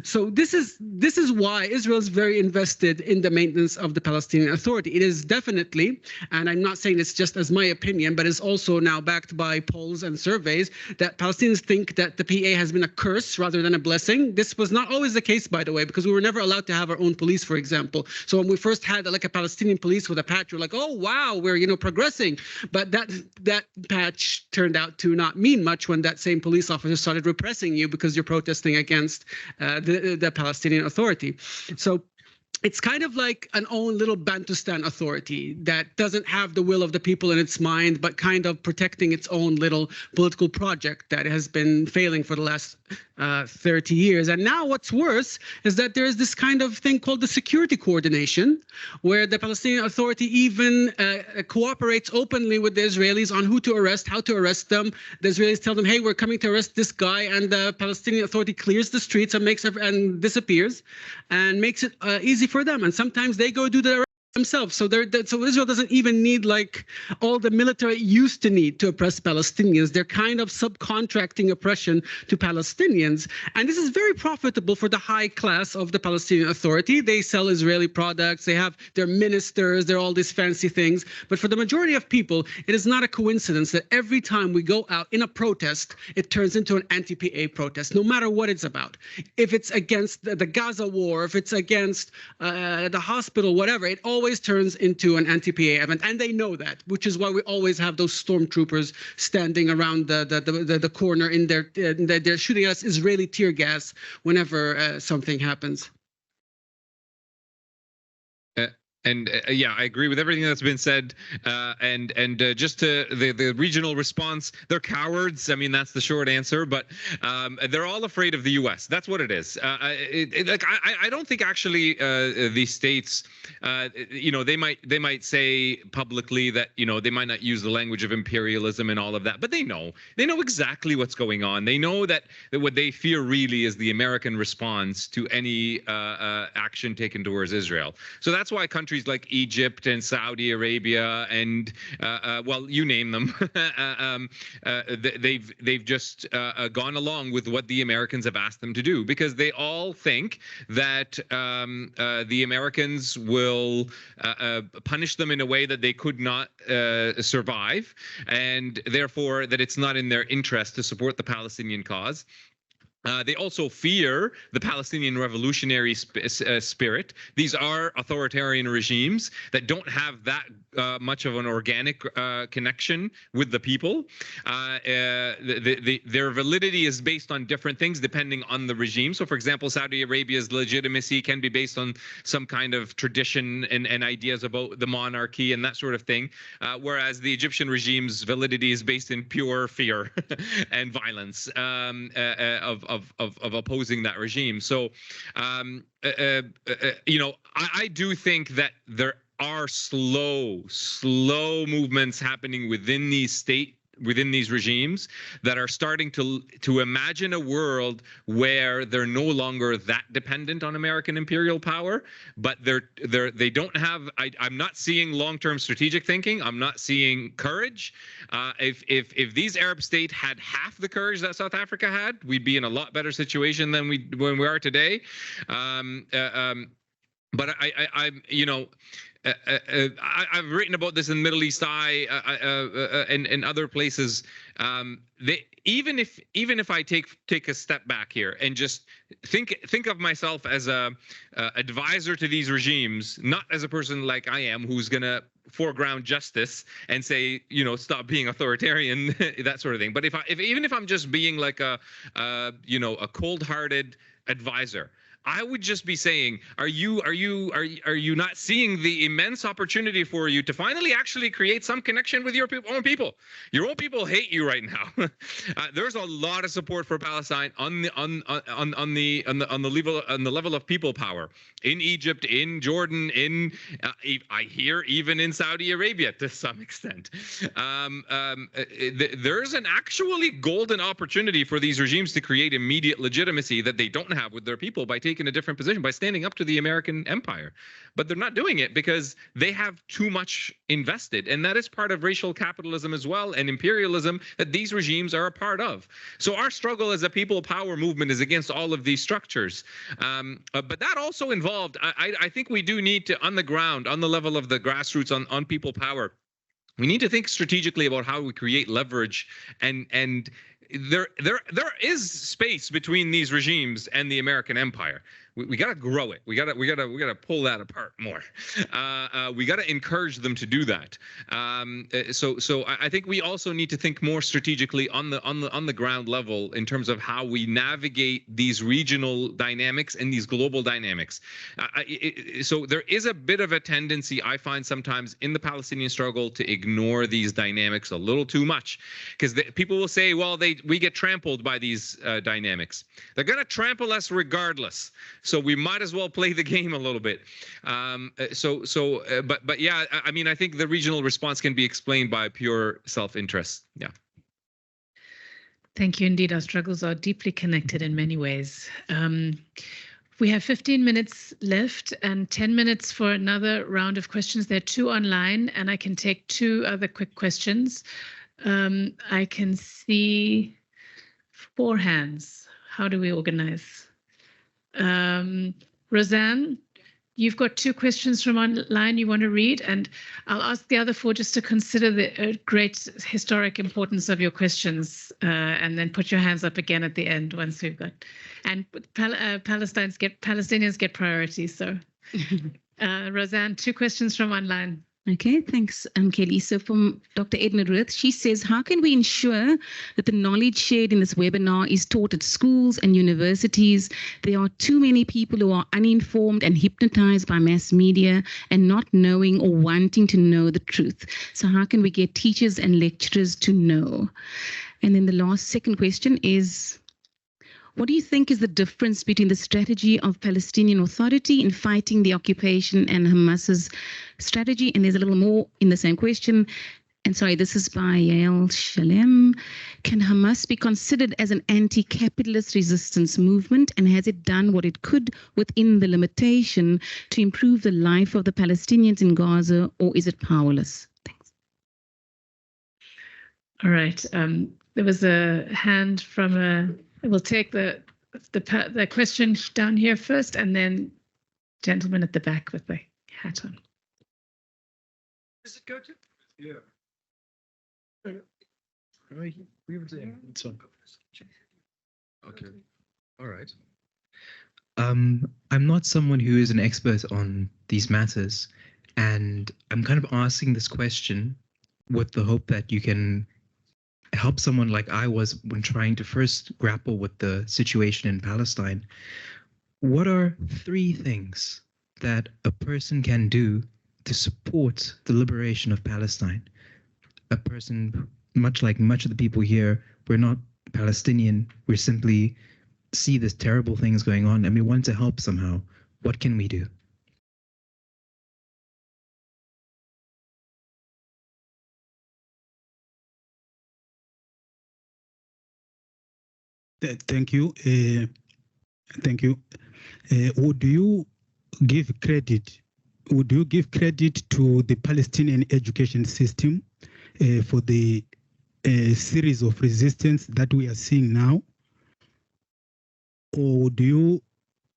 S1: So this is why Israel is very invested in the maintenance of the Palestinian Authority. It is definitely, and I'm not saying it's just as my opinion, but it's also now backed by polls and surveys, that Palestinians think that the PA has been a curse rather than a blessing. This was not always the case, by the way, because we were never allowed to have our own police, for example. So when we first had like a Palestinian police with a patch, we're like, oh wow, we're progressing. But that patch turned out to not mean much when that same police officer started repressing you because you're protesting against the Palestinian Authority. So it's kind of like an own little Bantustan authority that doesn't have the will of the people in its mind, but kind of protecting its own little political project that has been failing for the last 30 years. And now what's worse is that there's this kind of thing called the security coordination, where the Palestinian Authority even cooperates openly with the Israelis on who to arrest, how to arrest them. The Israelis tell them, hey, we're coming to arrest this guy, and the Palestinian Authority clears the streets and disappears and makes it easy for them. And sometimes they go do the arrest themselves. So Israel doesn't even need like all the military it used to need to oppress Palestinians. They're kind of subcontracting oppression to Palestinians. And this is very profitable for the high class of the Palestinian Authority. They sell Israeli products. They have their ministers. They're all these fancy things. But for the majority of people, it is not a coincidence that every time we go out in a protest, it turns into an anti-PA protest, no matter what it's about. If it's against the Gaza war, if it's against the hospital, whatever, it always turns into an anti-PA event, and they know that, which is why we always have those stormtroopers standing around the corner in there. They're shooting us Israeli tear gas whenever something happens.
S2: Yeah, I agree with everything that's been said. And just to the regional response, they're cowards. I mean, that's the short answer. But they're all afraid of the U.S. That's what it is. I don't think actually these states, they might say publicly that they might not use the language of imperialism and all of that, but they know exactly what's going on. They know that what they fear really is the American response to any action taken towards Israel. So that's why countries like Egypt and Saudi Arabia and well, you name them, they've just gone along with what the Americans have asked them to do, because they all think that the Americans will punish them in a way that they could not survive, and therefore that it's not in their interest to support the Palestinian cause. They also fear the Palestinian revolutionary spirit. These are authoritarian regimes that don't have that much of an organic connection with the people. Their validity is based on different things depending on the regime. So, for example, Saudi Arabia's legitimacy can be based on some kind of tradition and ideas about the monarchy and that sort of thing, whereas the Egyptian regime's validity is based in pure fear and violence of opposing that regime. So, I do think that there are slow movements happening within these regimes that are starting to imagine a world where they're no longer that dependent on American imperial power, but they don't have. I'm not seeing long-term strategic thinking. I'm not seeing courage. If these Arab states had half the courage that South Africa had, we'd be in a lot better situation than we are today. but I'm, you know, I've written about this in Middle East Eye and other places. Even if I take a step back here and just think of myself as a advisor to these regimes, not as a person like I am who's gonna foreground justice and say, you know, stop being authoritarian, that sort of thing. But even if I'm just being like a cold-hearted advisor, I would just be saying, are you not seeing the immense opportunity for you to finally actually create some connection with your own people? Your own people hate you right now. There's a lot of support for Palestine on the level of people power in Egypt, in Jordan, in I hear even in Saudi Arabia to some extent. There's an actually golden opportunity for these regimes to create immediate legitimacy that they don't have with their people by taking a different position, by standing up to the American empire. But they're not doing it because they have too much invested, and that is part of racial capitalism as well, and imperialism that these regimes are a part of. So our struggle as a people power movement is against all of these structures. But that also involved, I think we do need to, on the ground, on the level of the grassroots, on people power, we need to think strategically about how we create leverage, and there is space between these regimes and the American empire. We got to grow it. We got to pull that apart more. We got to encourage them to do that. So I think we also need to think more strategically on the ground level in terms of how we navigate these regional dynamics and these global dynamics. So there is a bit of a tendency, I find sometimes, in the Palestinian struggle to ignore these dynamics a little too much, because people will say, well, we get trampled by these dynamics. They're going to trample us regardless. So we might as well play the game a little bit. But yeah, I mean, I think the regional response can be explained by pure self-interest. Yeah.
S4: Thank you. Indeed, our struggles are deeply connected in many ways. We have 15 minutes left and 10 minutes for another round of questions. There are 2 online, and I can take 2 other quick questions. I can see 4 hands. How do we organize? Roseanne, you've got 2 questions from online you want to read, and I'll ask the other 4 just to consider the great historic importance of your questions, and then put your hands up again at the end once we've got. And Palestinians get priority. So, Roseanne, 2 questions from online.
S7: Okay, thanks, Kelly. So from Dr. Edna Ruth, she says, how can we ensure that the knowledge shared in this webinar is taught at schools and universities? There are too many people who are uninformed and hypnotized by mass media and not knowing or wanting to know the truth. So how can we get teachers and lecturers to know? And then the second question is, what do you think is the difference between the strategy of Palestinian Authority in fighting the occupation and Hamas's strategy? And there's a little more in the same question. And sorry, this is by Yael Shalem. Can Hamas be considered as an anti-capitalist resistance movement? And has it done what it could within the limitation to improve the life of the Palestinians in Gaza, or is it powerless? Thanks.
S4: All right. There was a hand from a... We'll take the question down here first, and then gentleman at the back with the hat on.
S5: Does it go to? Yeah. We were saying it's on.
S8: Okay. All right. I'm not someone who is an expert on these matters, and I'm kind of asking this question with the hope that you can help someone like I was when trying to first grapple with the situation in Palestine. What are 3 things that a person can do to support the liberation of Palestine? A person, much like much of the people here, we're not Palestinian. We simply see this terrible things going on and we want to help somehow. What can we do?
S9: Thank you. Thank you. Would you give credit to the Palestinian education system for the series of resistance that we are seeing now? Or do you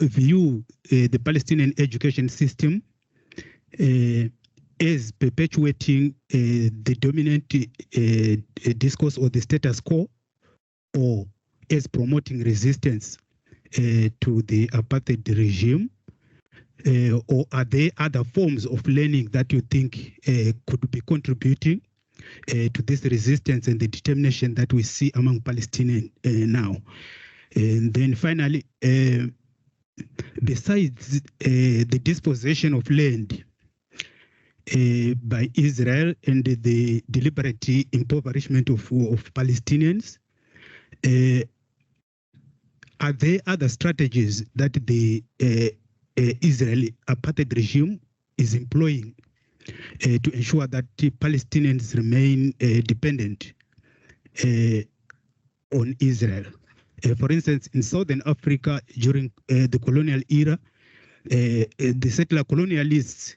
S9: view the Palestinian education system as perpetuating the dominant discourse or the status quo, or as promoting resistance to the apartheid regime, or are there other forms of learning that you think could be contributing to this resistance and the determination that we see among Palestinians now? And then finally, besides the dispossession of land by Israel and the deliberate impoverishment of Palestinians, are there other strategies that the Israeli apartheid regime is employing to ensure that Palestinians remain dependent on Israel? For instance, in Southern Africa during the colonial era, the settler colonialists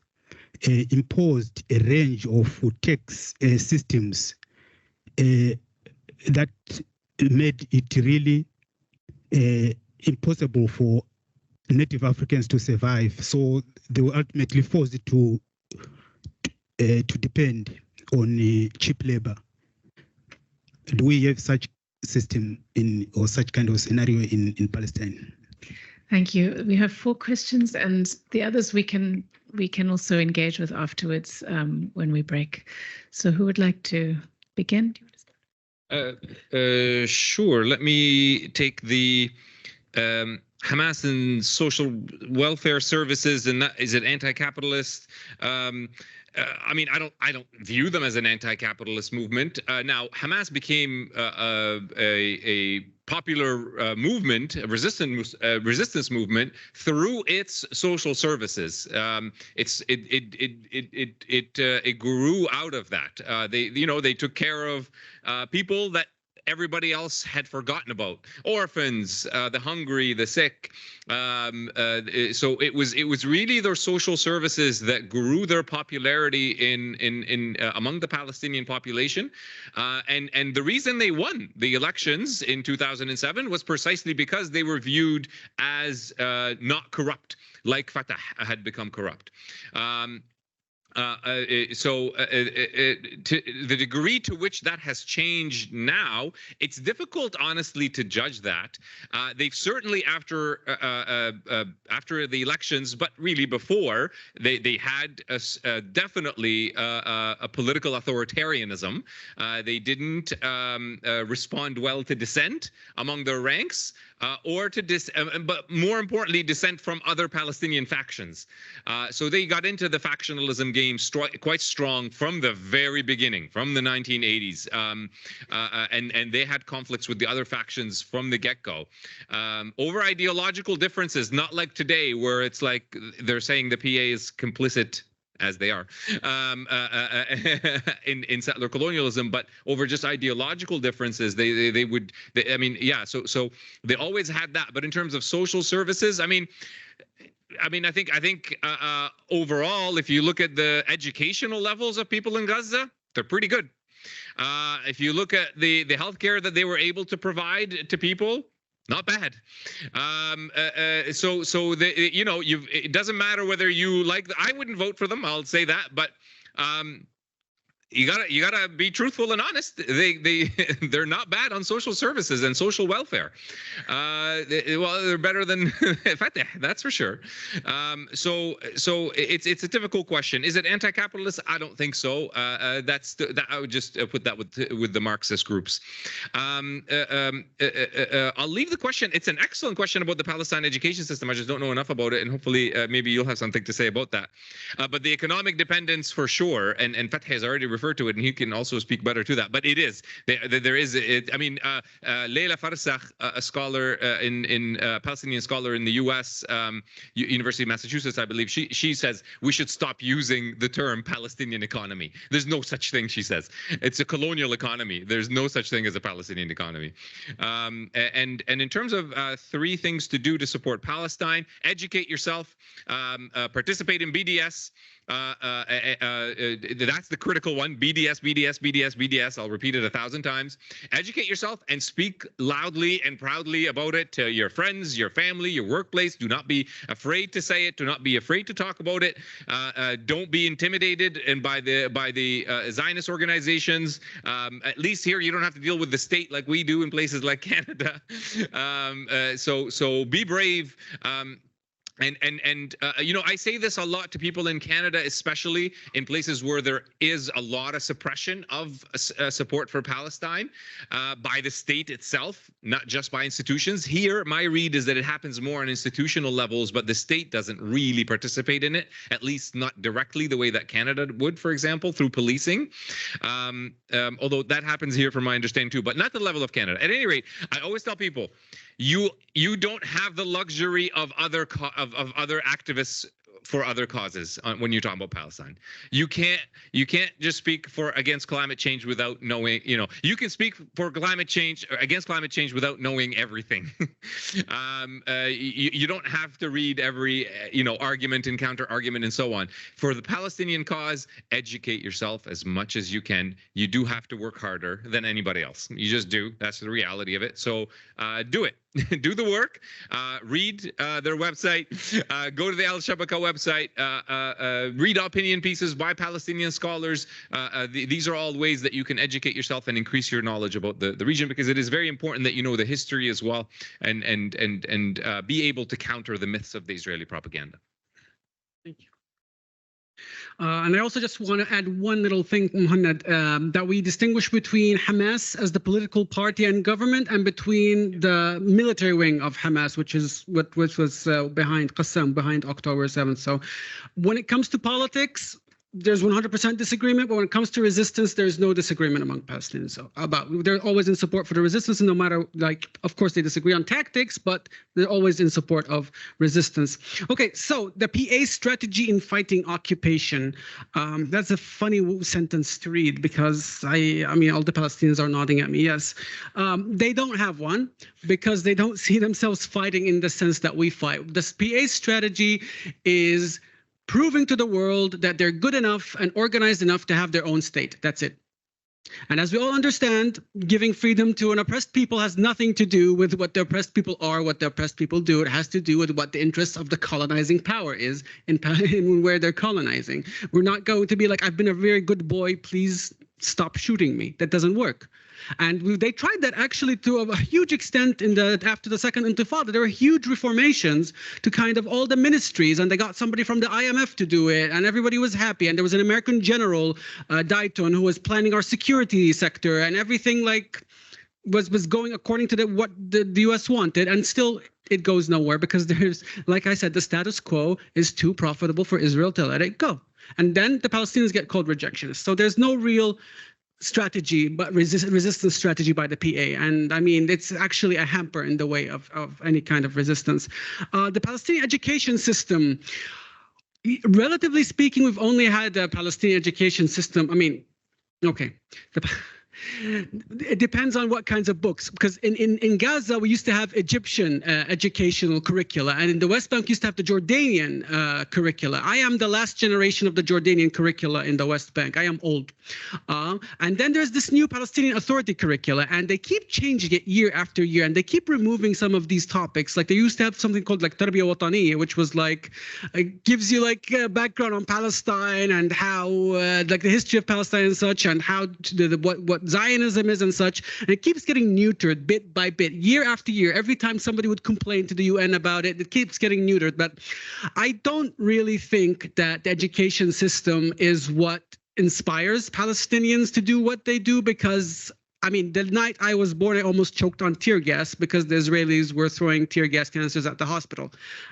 S9: imposed a range of tax systems that made it really impossible for Native Africans to survive. So they were ultimately forced to depend on cheap labor. Do we have such system or such kind of scenario in Palestine?
S4: Thank you. We have 4 questions, and the others we can also engage with afterwards when we break. So who would like to begin? Do you want to start?
S2: Sure. Let me take the Hamas and social welfare services, and that, is it anti-capitalist? I mean, I don't view them as an anti-capitalist movement. Now, Hamas became a popular movement, a resistance movement through its social services. It grew out of that. They took care of people that everybody else had forgotten about: orphans, the hungry, the sick. So it was really their social services that grew their popularity in among the Palestinian population, and the reason they won the elections in 2007 was precisely because they were viewed as not corrupt, like Fatah had become corrupt. To the degree to which that has changed now, it's difficult, honestly, to judge that. They've certainly, after the elections, but really before, they had definitely a political authoritarianism. They didn't respond well to dissent among their ranks, or to but more importantly, dissent from other Palestinian factions. So they got into the factionalism game quite strong from the very beginning, from the 1980s, and they had conflicts with the other factions from the get-go over ideological differences, not like today, where it's like they're saying the PA is complicit, as they are, in settler colonialism, but over just ideological differences, so they always had that. But in terms of social services, I think overall, if you look at the educational levels of people in Gaza, they're pretty good. If you look at the healthcare that they were able to provide to people, not bad. It doesn't matter whether you like. I wouldn't vote for them, I'll say that, but you gotta be truthful and honest. They're not bad on social services and social welfare. They're better than Fatah, that's for sure. So it's a difficult question. Is it anti-capitalist? I don't think so. I would just put that with the Marxist groups. I'll leave the question. It's an excellent question about the Palestine education system. I just don't know enough about it, and hopefully maybe you'll have something to say about that. But the economic dependence, for sure, and Fatah has already referred to it, and he can also speak better to that. But it is there is it. I mean, Leila Farsakh, a scholar Palestinian scholar in the U.S., University of Massachusetts, I believe, she says we should stop using the term Palestinian economy. There's no such thing, she says. It's a colonial economy. There's no such thing as a Palestinian economy. And in terms of 3 things to do to support Palestine: educate yourself, participate in BDS. That's the critical one. one, BDS, BDS, BDS, BDS. I'll repeat it 1,000 times. Educate yourself and speak loudly and proudly about it to your friends, your family, your workplace. Do not be afraid to say it. Do not be afraid to talk about it. Don't be intimidated and by the Zionist organizations. At least here, you don't have to deal with the state like we do in places like Canada. So be brave. You know, I say this a lot to people in Canada, especially in places where there is a lot of suppression of support for Palestine by the state itself, not just by institutions. Here, my read is that it happens more on institutional levels, but the state doesn't really participate in it, at least not directly the way that Canada would, for example, through policing. Although that happens here from my understanding too, but not the level of Canada. At any rate, I always tell people, you don't have the luxury of other activists for other causes when you're talking about Palestine. You can't just speak against climate change without knowing, you know, you can speak for climate change or against climate change without knowing everything. You don't have to read every argument and counter argument and so on. For the Palestinian cause, educate yourself as much as you can. You do have to work harder than anybody else. You just do. That's the reality of it. So do it. Do the work. Read their website. Go to the Al-Shabaka website. Read opinion pieces by Palestinian scholars. These are all ways that you can educate yourself and increase your knowledge about the region, because it is very important that you know the history as well, and be able to counter the myths of the Israeli propaganda.
S1: Thank you. And I also just want to add one little thing, Muhammad, that we distinguish between Hamas as the political party and government, and between the military wing of Hamas, which was behind Qassam, behind October 7th. So when it comes to politics, there's 100% disagreement, but when it comes to resistance, there's no disagreement among Palestinians. So they're always in support for the resistance, and no matter, of course, they disagree on tactics, but they're always in support of resistance. Okay, so the PA's strategy in fighting occupation. That's a funny sentence to read, because I mean, all the Palestinians are nodding at me. Yes, they don't have one, because they don't see themselves fighting in the sense that we fight. The PA's strategy is proving to the world that they're good enough and organized enough to have their own state. That's it. And as we all understand, giving freedom to an oppressed people has nothing to do with what the oppressed people are, what the oppressed people do. It has to do with what the interests of the colonizing power is in where they're colonizing. We're not going to be like, I've been a very good boy, please stop shooting me. That doesn't work. And they tried that actually to a huge extent after the Second Intifada. There were huge reformations to kind of all the ministries, and they got somebody from the IMF to do it, and everybody was happy. And there was an American general, Dayton, who was planning our security sector, and everything was going according to what the US wanted, and still it goes nowhere, because there's, like I said, the status quo is too profitable for Israel to let it go. And then the Palestinians get called rejectionists. So there's no real strategy, but resistance strategy by the PA. And I mean, it's actually a hamper in the way of any kind of resistance. The Palestinian education system, relatively speaking, we've only had a Palestinian education system. I mean, okay. It depends on what kinds of books, because in Gaza we used to have Egyptian educational curricula, and in the West Bank used to have the Jordanian curricula. I am the last generation of the Jordanian curricula in the West Bank. I am old. And then there's this new Palestinian Authority curricula, and they keep changing it year after year, and they keep removing some of these topics. Like they used to have something called like Tarbiyah Wataniya, which was like gives you like background on Palestine and how like the history of Palestine and such, and how what Zionism is and such, and it keeps getting neutered bit by bit, year after year. Every time somebody would complain to the UN about it, it keeps getting neutered. But I don't really think that the education system is what inspires Palestinians to do what they do, because I mean, the night I was born, I almost choked on tear gas because the Israelis were throwing tear gas canisters at the hospital.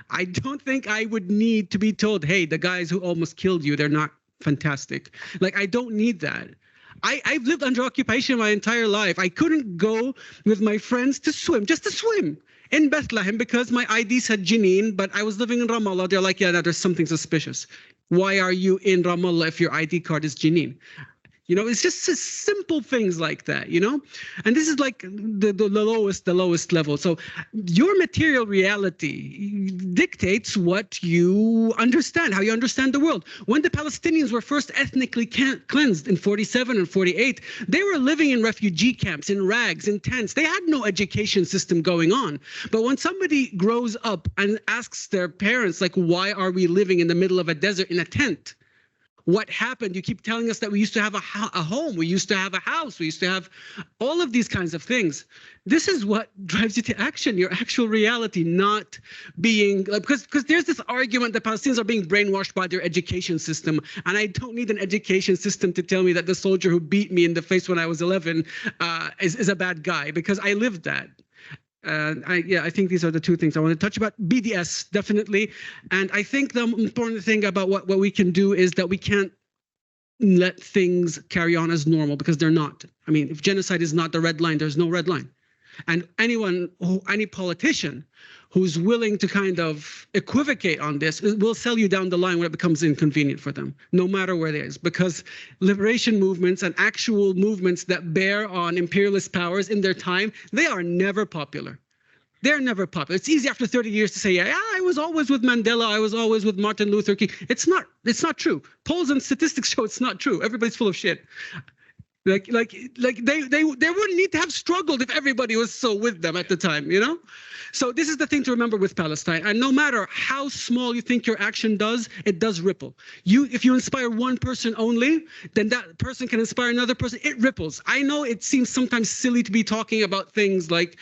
S1: I don't think I would need to be told, hey, the guys who almost killed you, they're not fantastic. Like, I don't need that. I've lived under occupation my entire life. I couldn't go with my friends to swim, just to swim in Bethlehem, because my ID said Jenin, but I was living in Ramallah. They're like, yeah, no, there's something suspicious. Why are you in Ramallah if your ID card is Jenin? You know, it's just simple things like that, you know? And this is like the lowest level. So your material reality dictates what you understand, how you understand the world. When the Palestinians were first ethnically cleansed in 47 and 48, they were living in refugee camps, in rags, in tents. They had no education system going on. But when somebody grows up and asks their parents, like, why are we living in the middle of a desert in a tent? What happened? You keep telling us that we used to have a home, we used to have a house, we used to have all of these kinds of things. This is what drives you to action, your actual reality, not being, because there's this argument that Palestinians are being brainwashed by their education system. And I don't need an education system to tell me that the soldier who beat me in the face when I was 11 is a bad guy, because I lived that. I think these are the two things I want to touch about. BDS, definitely. And I think the important thing about what we can do is that we can't let things carry on as normal, because they're not. I mean, if genocide is not the red line, there's no red line. And any politician who's willing to kind of equivocate on this will sell you down the line when it becomes inconvenient for them, no matter where it is, because liberation movements and actual movements that bear on imperialist powers in their time, they are never popular. They're never popular. It's easy after 30 years to say, yeah, I was always with Mandela, I was always with Martin Luther King. It's not true. Polls and statistics show it's not true. Everybody's full of shit. Like they wouldn't need to have struggled if everybody was so with them at the time, you know? So this is the thing to remember with Palestine. And no matter how small you think your action does, it does ripple. If you inspire one person only, then that person can inspire another person. It ripples. I know it seems sometimes silly to be talking about things like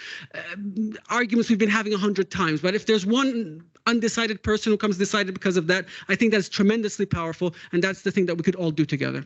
S1: arguments we've been having 100 times, but if there's one undecided person who comes decided because of that, I think that's tremendously powerful, and that's the thing that we could all do together.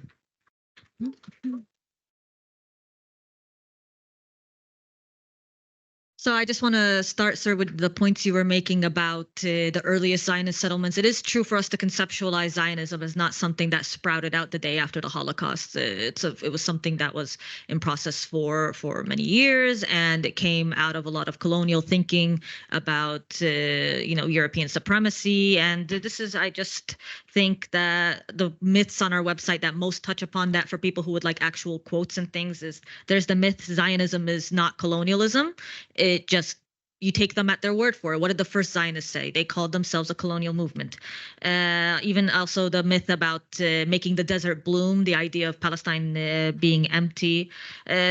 S3: So I just want to start, sir, with the points you were making about the earliest Zionist settlements. It is true for us to conceptualize Zionism as not something that sprouted out the day after the Holocaust. It was something that was in process for many years, and it came out of a lot of colonial thinking about European supremacy. And this is, I just think that the myths on our website that most touch upon that for people who would like actual quotes and things is there's the myth Zionism is not colonialism. You take them at their word for it. What did the first Zionists say? They called themselves a colonial movement. Even also the myth about making the desert bloom, the idea of Palestine being empty.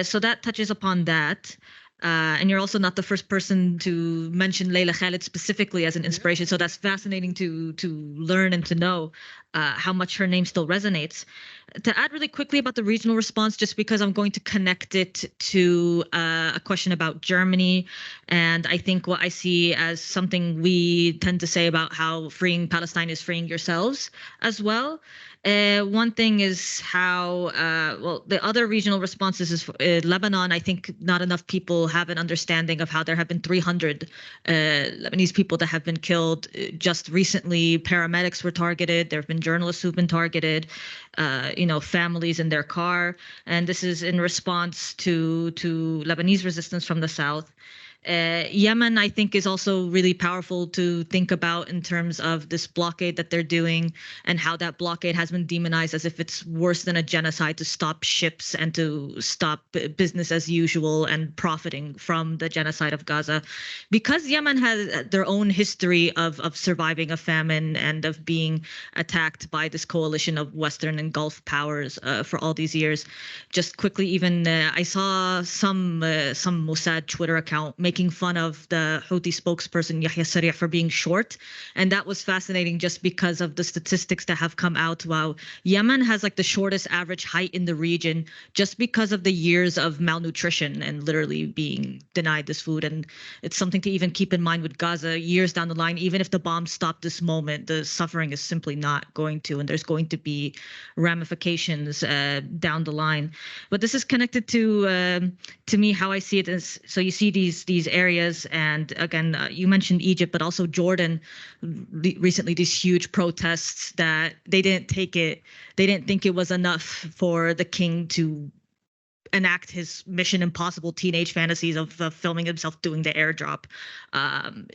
S3: So that touches upon that. And you're also not the first person to mention Leila Khaled specifically as an inspiration. So that's fascinating to learn and to know how much her name still resonates. To add really quickly about the regional response, just because I'm going to connect it to a question about Germany. And I think what I see as something we tend to say about how freeing Palestine is freeing yourselves as well. One thing is how, the other regional responses is Lebanon. I think not enough people have an understanding of how there have been 300 Lebanese people that have been killed. Just recently, paramedics were targeted. There have been journalists who've been targeted, families in their car. And this is in response to Lebanese resistance from the south. Yemen, I think, is also really powerful to think about in terms of this blockade that they're doing and how that blockade has been demonized as if it's worse than a genocide to stop ships and to stop business as usual and profiting from the genocide of Gaza. Because Yemen has their own history of surviving a famine and of being attacked by this coalition of Western and Gulf powers for all these years. Just quickly, even I saw some Mossad Twitter account making fun of the Houthi spokesperson Yahya Sarih for being short, and that was fascinating just because of the statistics that have come out. Wow, Yemen has like the shortest average height in the region just because of the years of malnutrition and literally being denied this food. And it's something to even keep in mind with Gaza years down the line. Even if the bombs stop this moment, the suffering is simply not going to, and there's going to be ramifications down the line. But this is connected to me how I see it as, so you see these areas, and again, you mentioned Egypt, but also Jordan recently, these huge protests that they didn't think it was enough for the king to enact his Mission Impossible teenage fantasies of filming himself doing the airdrop.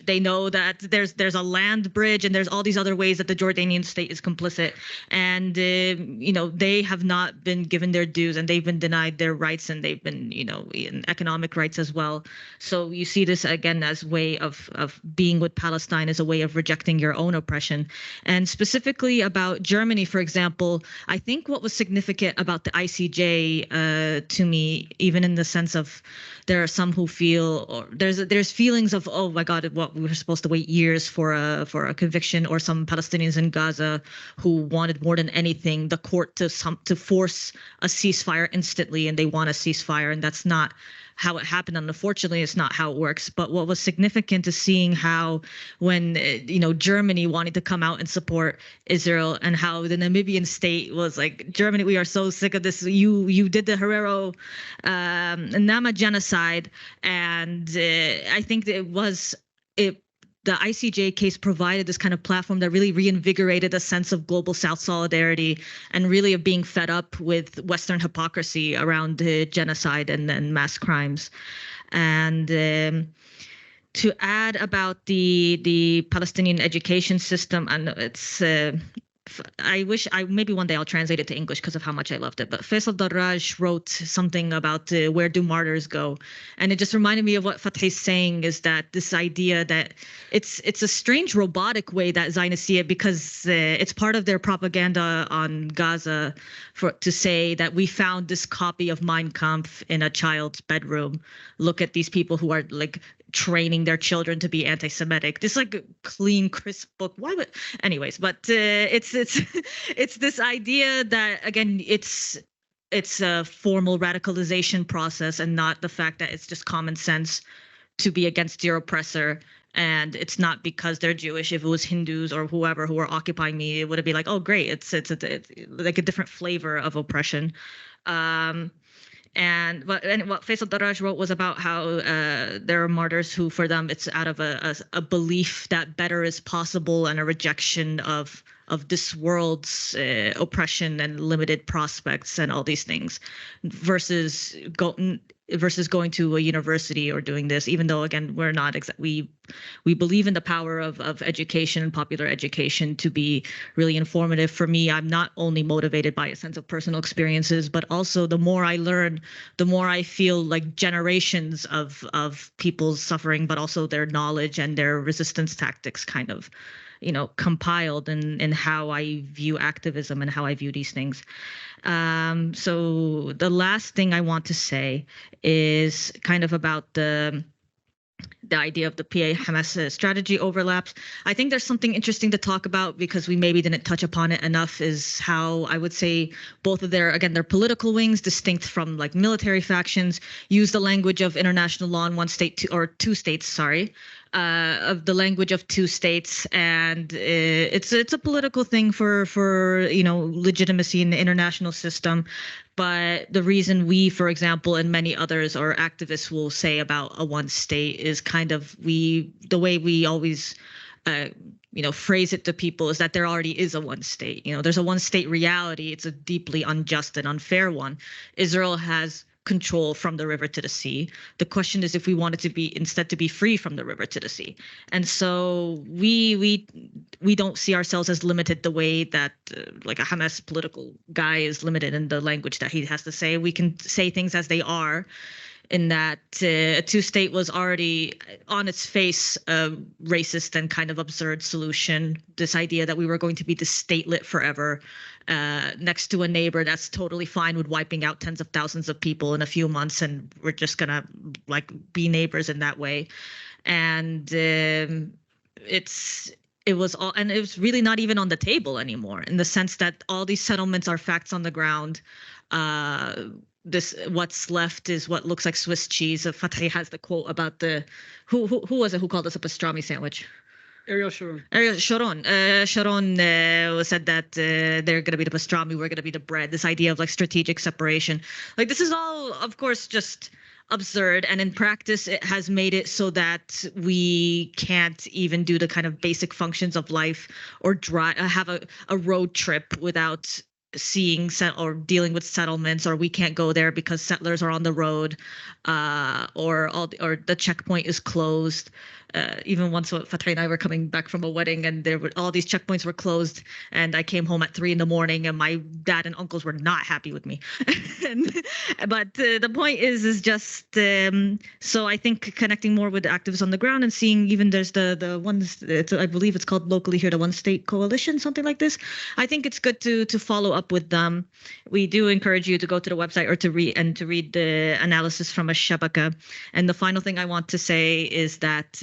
S3: They know that there's a land bridge and there's all these other ways that the Jordanian state is complicit, and they have not been given their dues, and they've been denied their rights, and they've been in economic rights as well. So you see this again as way of being with Palestine as a way of rejecting your own oppression. And specifically about Germany, for example, I think what was significant about the ICJ to me, even in the sense of there are some who feel, or there's feelings of, oh my God, what we were supposed to wait years for a conviction, or some Palestinians in Gaza who wanted more than anything the court to force a ceasefire instantly, and they want a ceasefire, and that's not how it happened. Unfortunately, it's not how it works. But what was significant is seeing how when Germany wanted to come out and support Israel, and how the Namibian state was like, Germany, we are so sick of this. You did the Herero Nama genocide, and I think the ICJ case provided this kind of platform that really reinvigorated a sense of global South solidarity, and really of being fed up with Western hypocrisy around genocide and mass crimes. And to add about the Palestinian education system, and it's I wish maybe one day I'll translate it to English because of how much I loved it. But Faisal Darraj wrote something about where do martyrs go, and it just reminded me of what Fathi's saying, is that this idea that it's a strange robotic way that Zionists see it, because it's part of their propaganda on Gaza to say that we found this copy of Mein Kampf in a child's bedroom. Look at these people who are like training their children to be anti-Semitic. This like clean, crisp book. Why would, anyways? But it's this idea that, again, it's a formal radicalization process, and not the fact that it's just common sense to be against your oppressor. And it's not because they're Jewish. If it was Hindus or whoever who were occupying me, it would be like, oh, great, it's like a different flavor of oppression. And what Faisal Darraj wrote was about how there are martyrs who, for them, it's out of a belief that better is possible, and a rejection of this world's oppression and limited prospects and all these things, versus going to a university or doing this, even though, again, we're not we believe in the power of education and popular education to be really informative. For me, I'm not only motivated by a sense of personal experiences, but also the more I learn, the more I feel like generations of people's suffering, but also their knowledge and their resistance tactics kind of compiled in how I view activism and how I view these things. So the last thing I want to say is kind of about the idea of the PA-Hamas strategy overlaps. I think there's something interesting to talk about, because we maybe didn't touch upon it enough, is how I would say both of their political wings, distinct from like military factions, use the language of international law in one state or two states, of the language of two states, and it's a political thing for legitimacy in the international system. But the reason we, for example, and many others or activists will say about a one state is kind of the way we always phrase it to people is that there already is a one state. There's a one state reality. It's a deeply unjust and unfair one. Israel has control from the river to the sea. The question is if we want it to be instead to be free from the river to the sea. And so we don't see ourselves as limited the way that like a Hamas political guy is limited in the language that he has to say. We can say things as they are, in that a two-state was already on its face a racist and kind of absurd solution. This idea that we were going to be this statelet forever, next to a neighbor that's totally fine with wiping out tens of thousands of people in a few months, and we're just gonna like be neighbors in that way. And it was really not even on the table anymore, in the sense that all these settlements are facts on the ground. What's left is what looks like Swiss cheese. Fathi has the quote about who was it who called us a pastrami sandwich?
S1: Ariel Sharon.
S3: Sharon said that they're going to be the pastrami, we're going to be the bread. This idea of like strategic separation. Like, this is all, of course, just absurd. And in practice, it has made it so that we can't even do the kind of basic functions of life or have a road trip without seeing or dealing with settlements, or we can't go there because settlers are on the road, or the checkpoint is closed. Even once Fathi and I were coming back from a wedding, and all these checkpoints were closed, and I came home at 3 a.m, and my dad and uncles were not happy with me. But the point is just so I think connecting more with activists on the ground and seeing, even there's the ones, I believe it's called locally here, the One State Coalition, something like this. I think it's good to follow up with them. We do encourage you to go to the website or to read the analysis from a Shabaka. And the final thing I want to say is that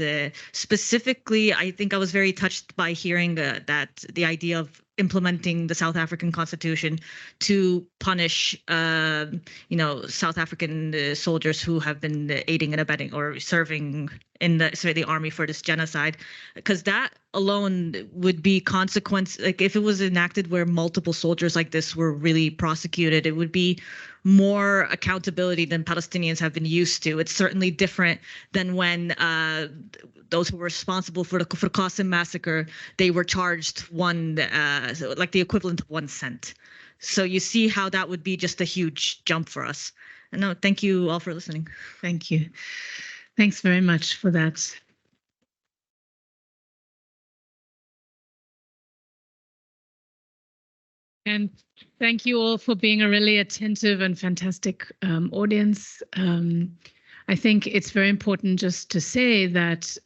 S3: specifically, I think I was very touched by hearing that the idea of implementing the South African Constitution to punish, South African soldiers who have been aiding and abetting or serving in the army for this genocide, because that alone would be consequence. Like if it was enacted where multiple soldiers like this were really prosecuted, it would be more accountability than Palestinians have been used to. It's certainly different than when those who were responsible for the Qasim massacre, they were charged like the equivalent of 1 cent. So you see how that would be just a huge jump for us. And no, thank you all for listening.
S4: Thank you. Thanks very much for that. And thank you all for being a really attentive and fantastic audience. I think it's very important just to say that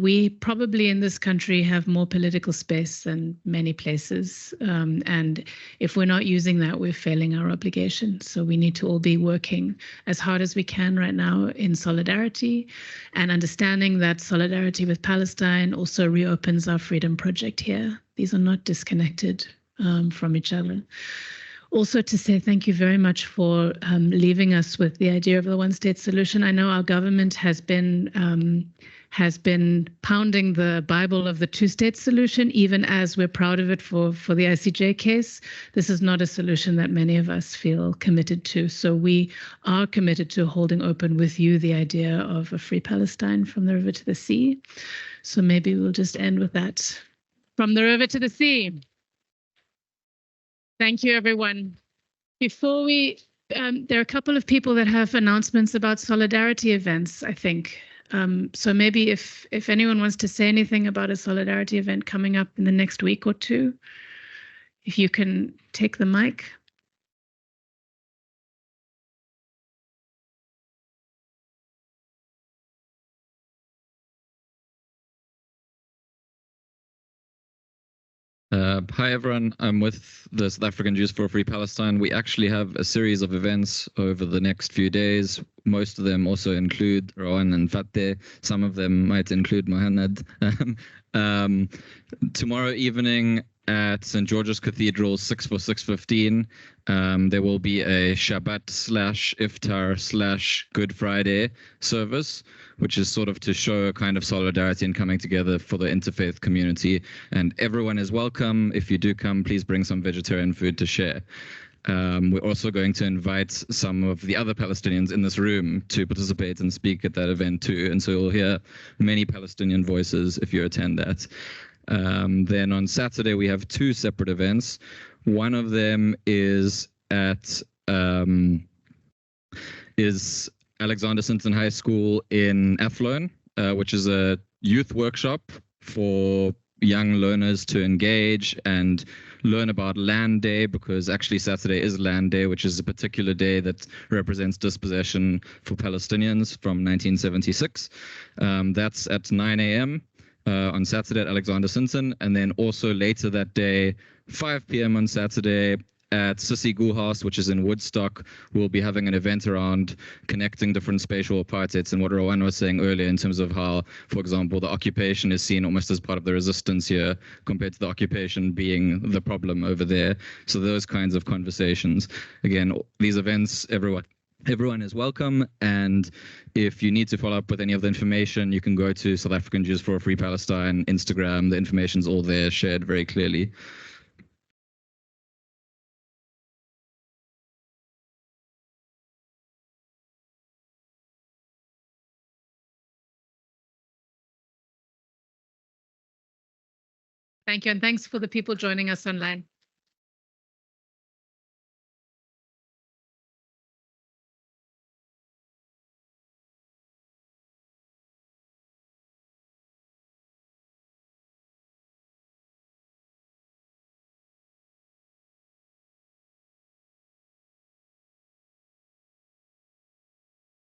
S4: we probably in this country have more political space than many places. And if we're not using that, we're failing our obligation. So we need to all be working as hard as we can right now in solidarity, and understanding that solidarity with Palestine also reopens our freedom project here. These are not disconnected from each other. Also to say thank you very much for leaving us with the idea of the one-state solution. I know our government has been pounding the Bible of the two-state solution, even as we're proud of it for the ICJ case. This is not a solution that many of us feel committed to. So we are committed to holding open with you the idea of a free Palestine from the river to the sea. So maybe we'll just end with that. From the river to the sea. Thank you, everyone. Before we, there are a couple of people that have announcements about solidarity events, I think. So maybe if anyone wants to say anything about a solidarity event coming up in the next week or two, if you can take the mic.
S10: Hi, everyone. I'm with the South African Jews for a Free Palestine. We actually have a series of events over the next few days. Most of them also include Rowan and Fathi. Some of them might include Mohammed. Tomorrow evening at St. George's Cathedral, 6 for 6:15, there will be a Shabbat/Iftar/Good Friday service, which is sort of to show a kind of solidarity and coming together for the interfaith community. And everyone is welcome. If you do come, please bring some vegetarian food to share. We're also going to invite some of the other Palestinians in this room to participate and speak at that event too. And so you'll hear many Palestinian voices if you attend that. Then on Saturday, we have 2 separate events. One of them is at Alexander Sinton High School in Athlone, which is a youth workshop for young learners to engage and learn about Land Day, because actually Saturday is Land Day, which is a particular day that represents dispossession for Palestinians from 1976. That's at 9 a.m. On Saturday at Alexander Sinton, and then also later that day, 5 p.m. on Saturday at Sissy Guhaus, which is in Woodstock, we'll be having an event around connecting different spatial apartheids, and what Rowan was saying earlier in terms of how, for example, the occupation is seen almost as part of the resistance here compared to the occupation being the problem over there. So those kinds of conversations. Again, these events, everyone is welcome, and if you need to follow up with any of the information, you can go to South African Jews for a Free Palestine Instagram. The information's all there, shared very clearly.
S4: Thank you, and thanks for the people joining us online.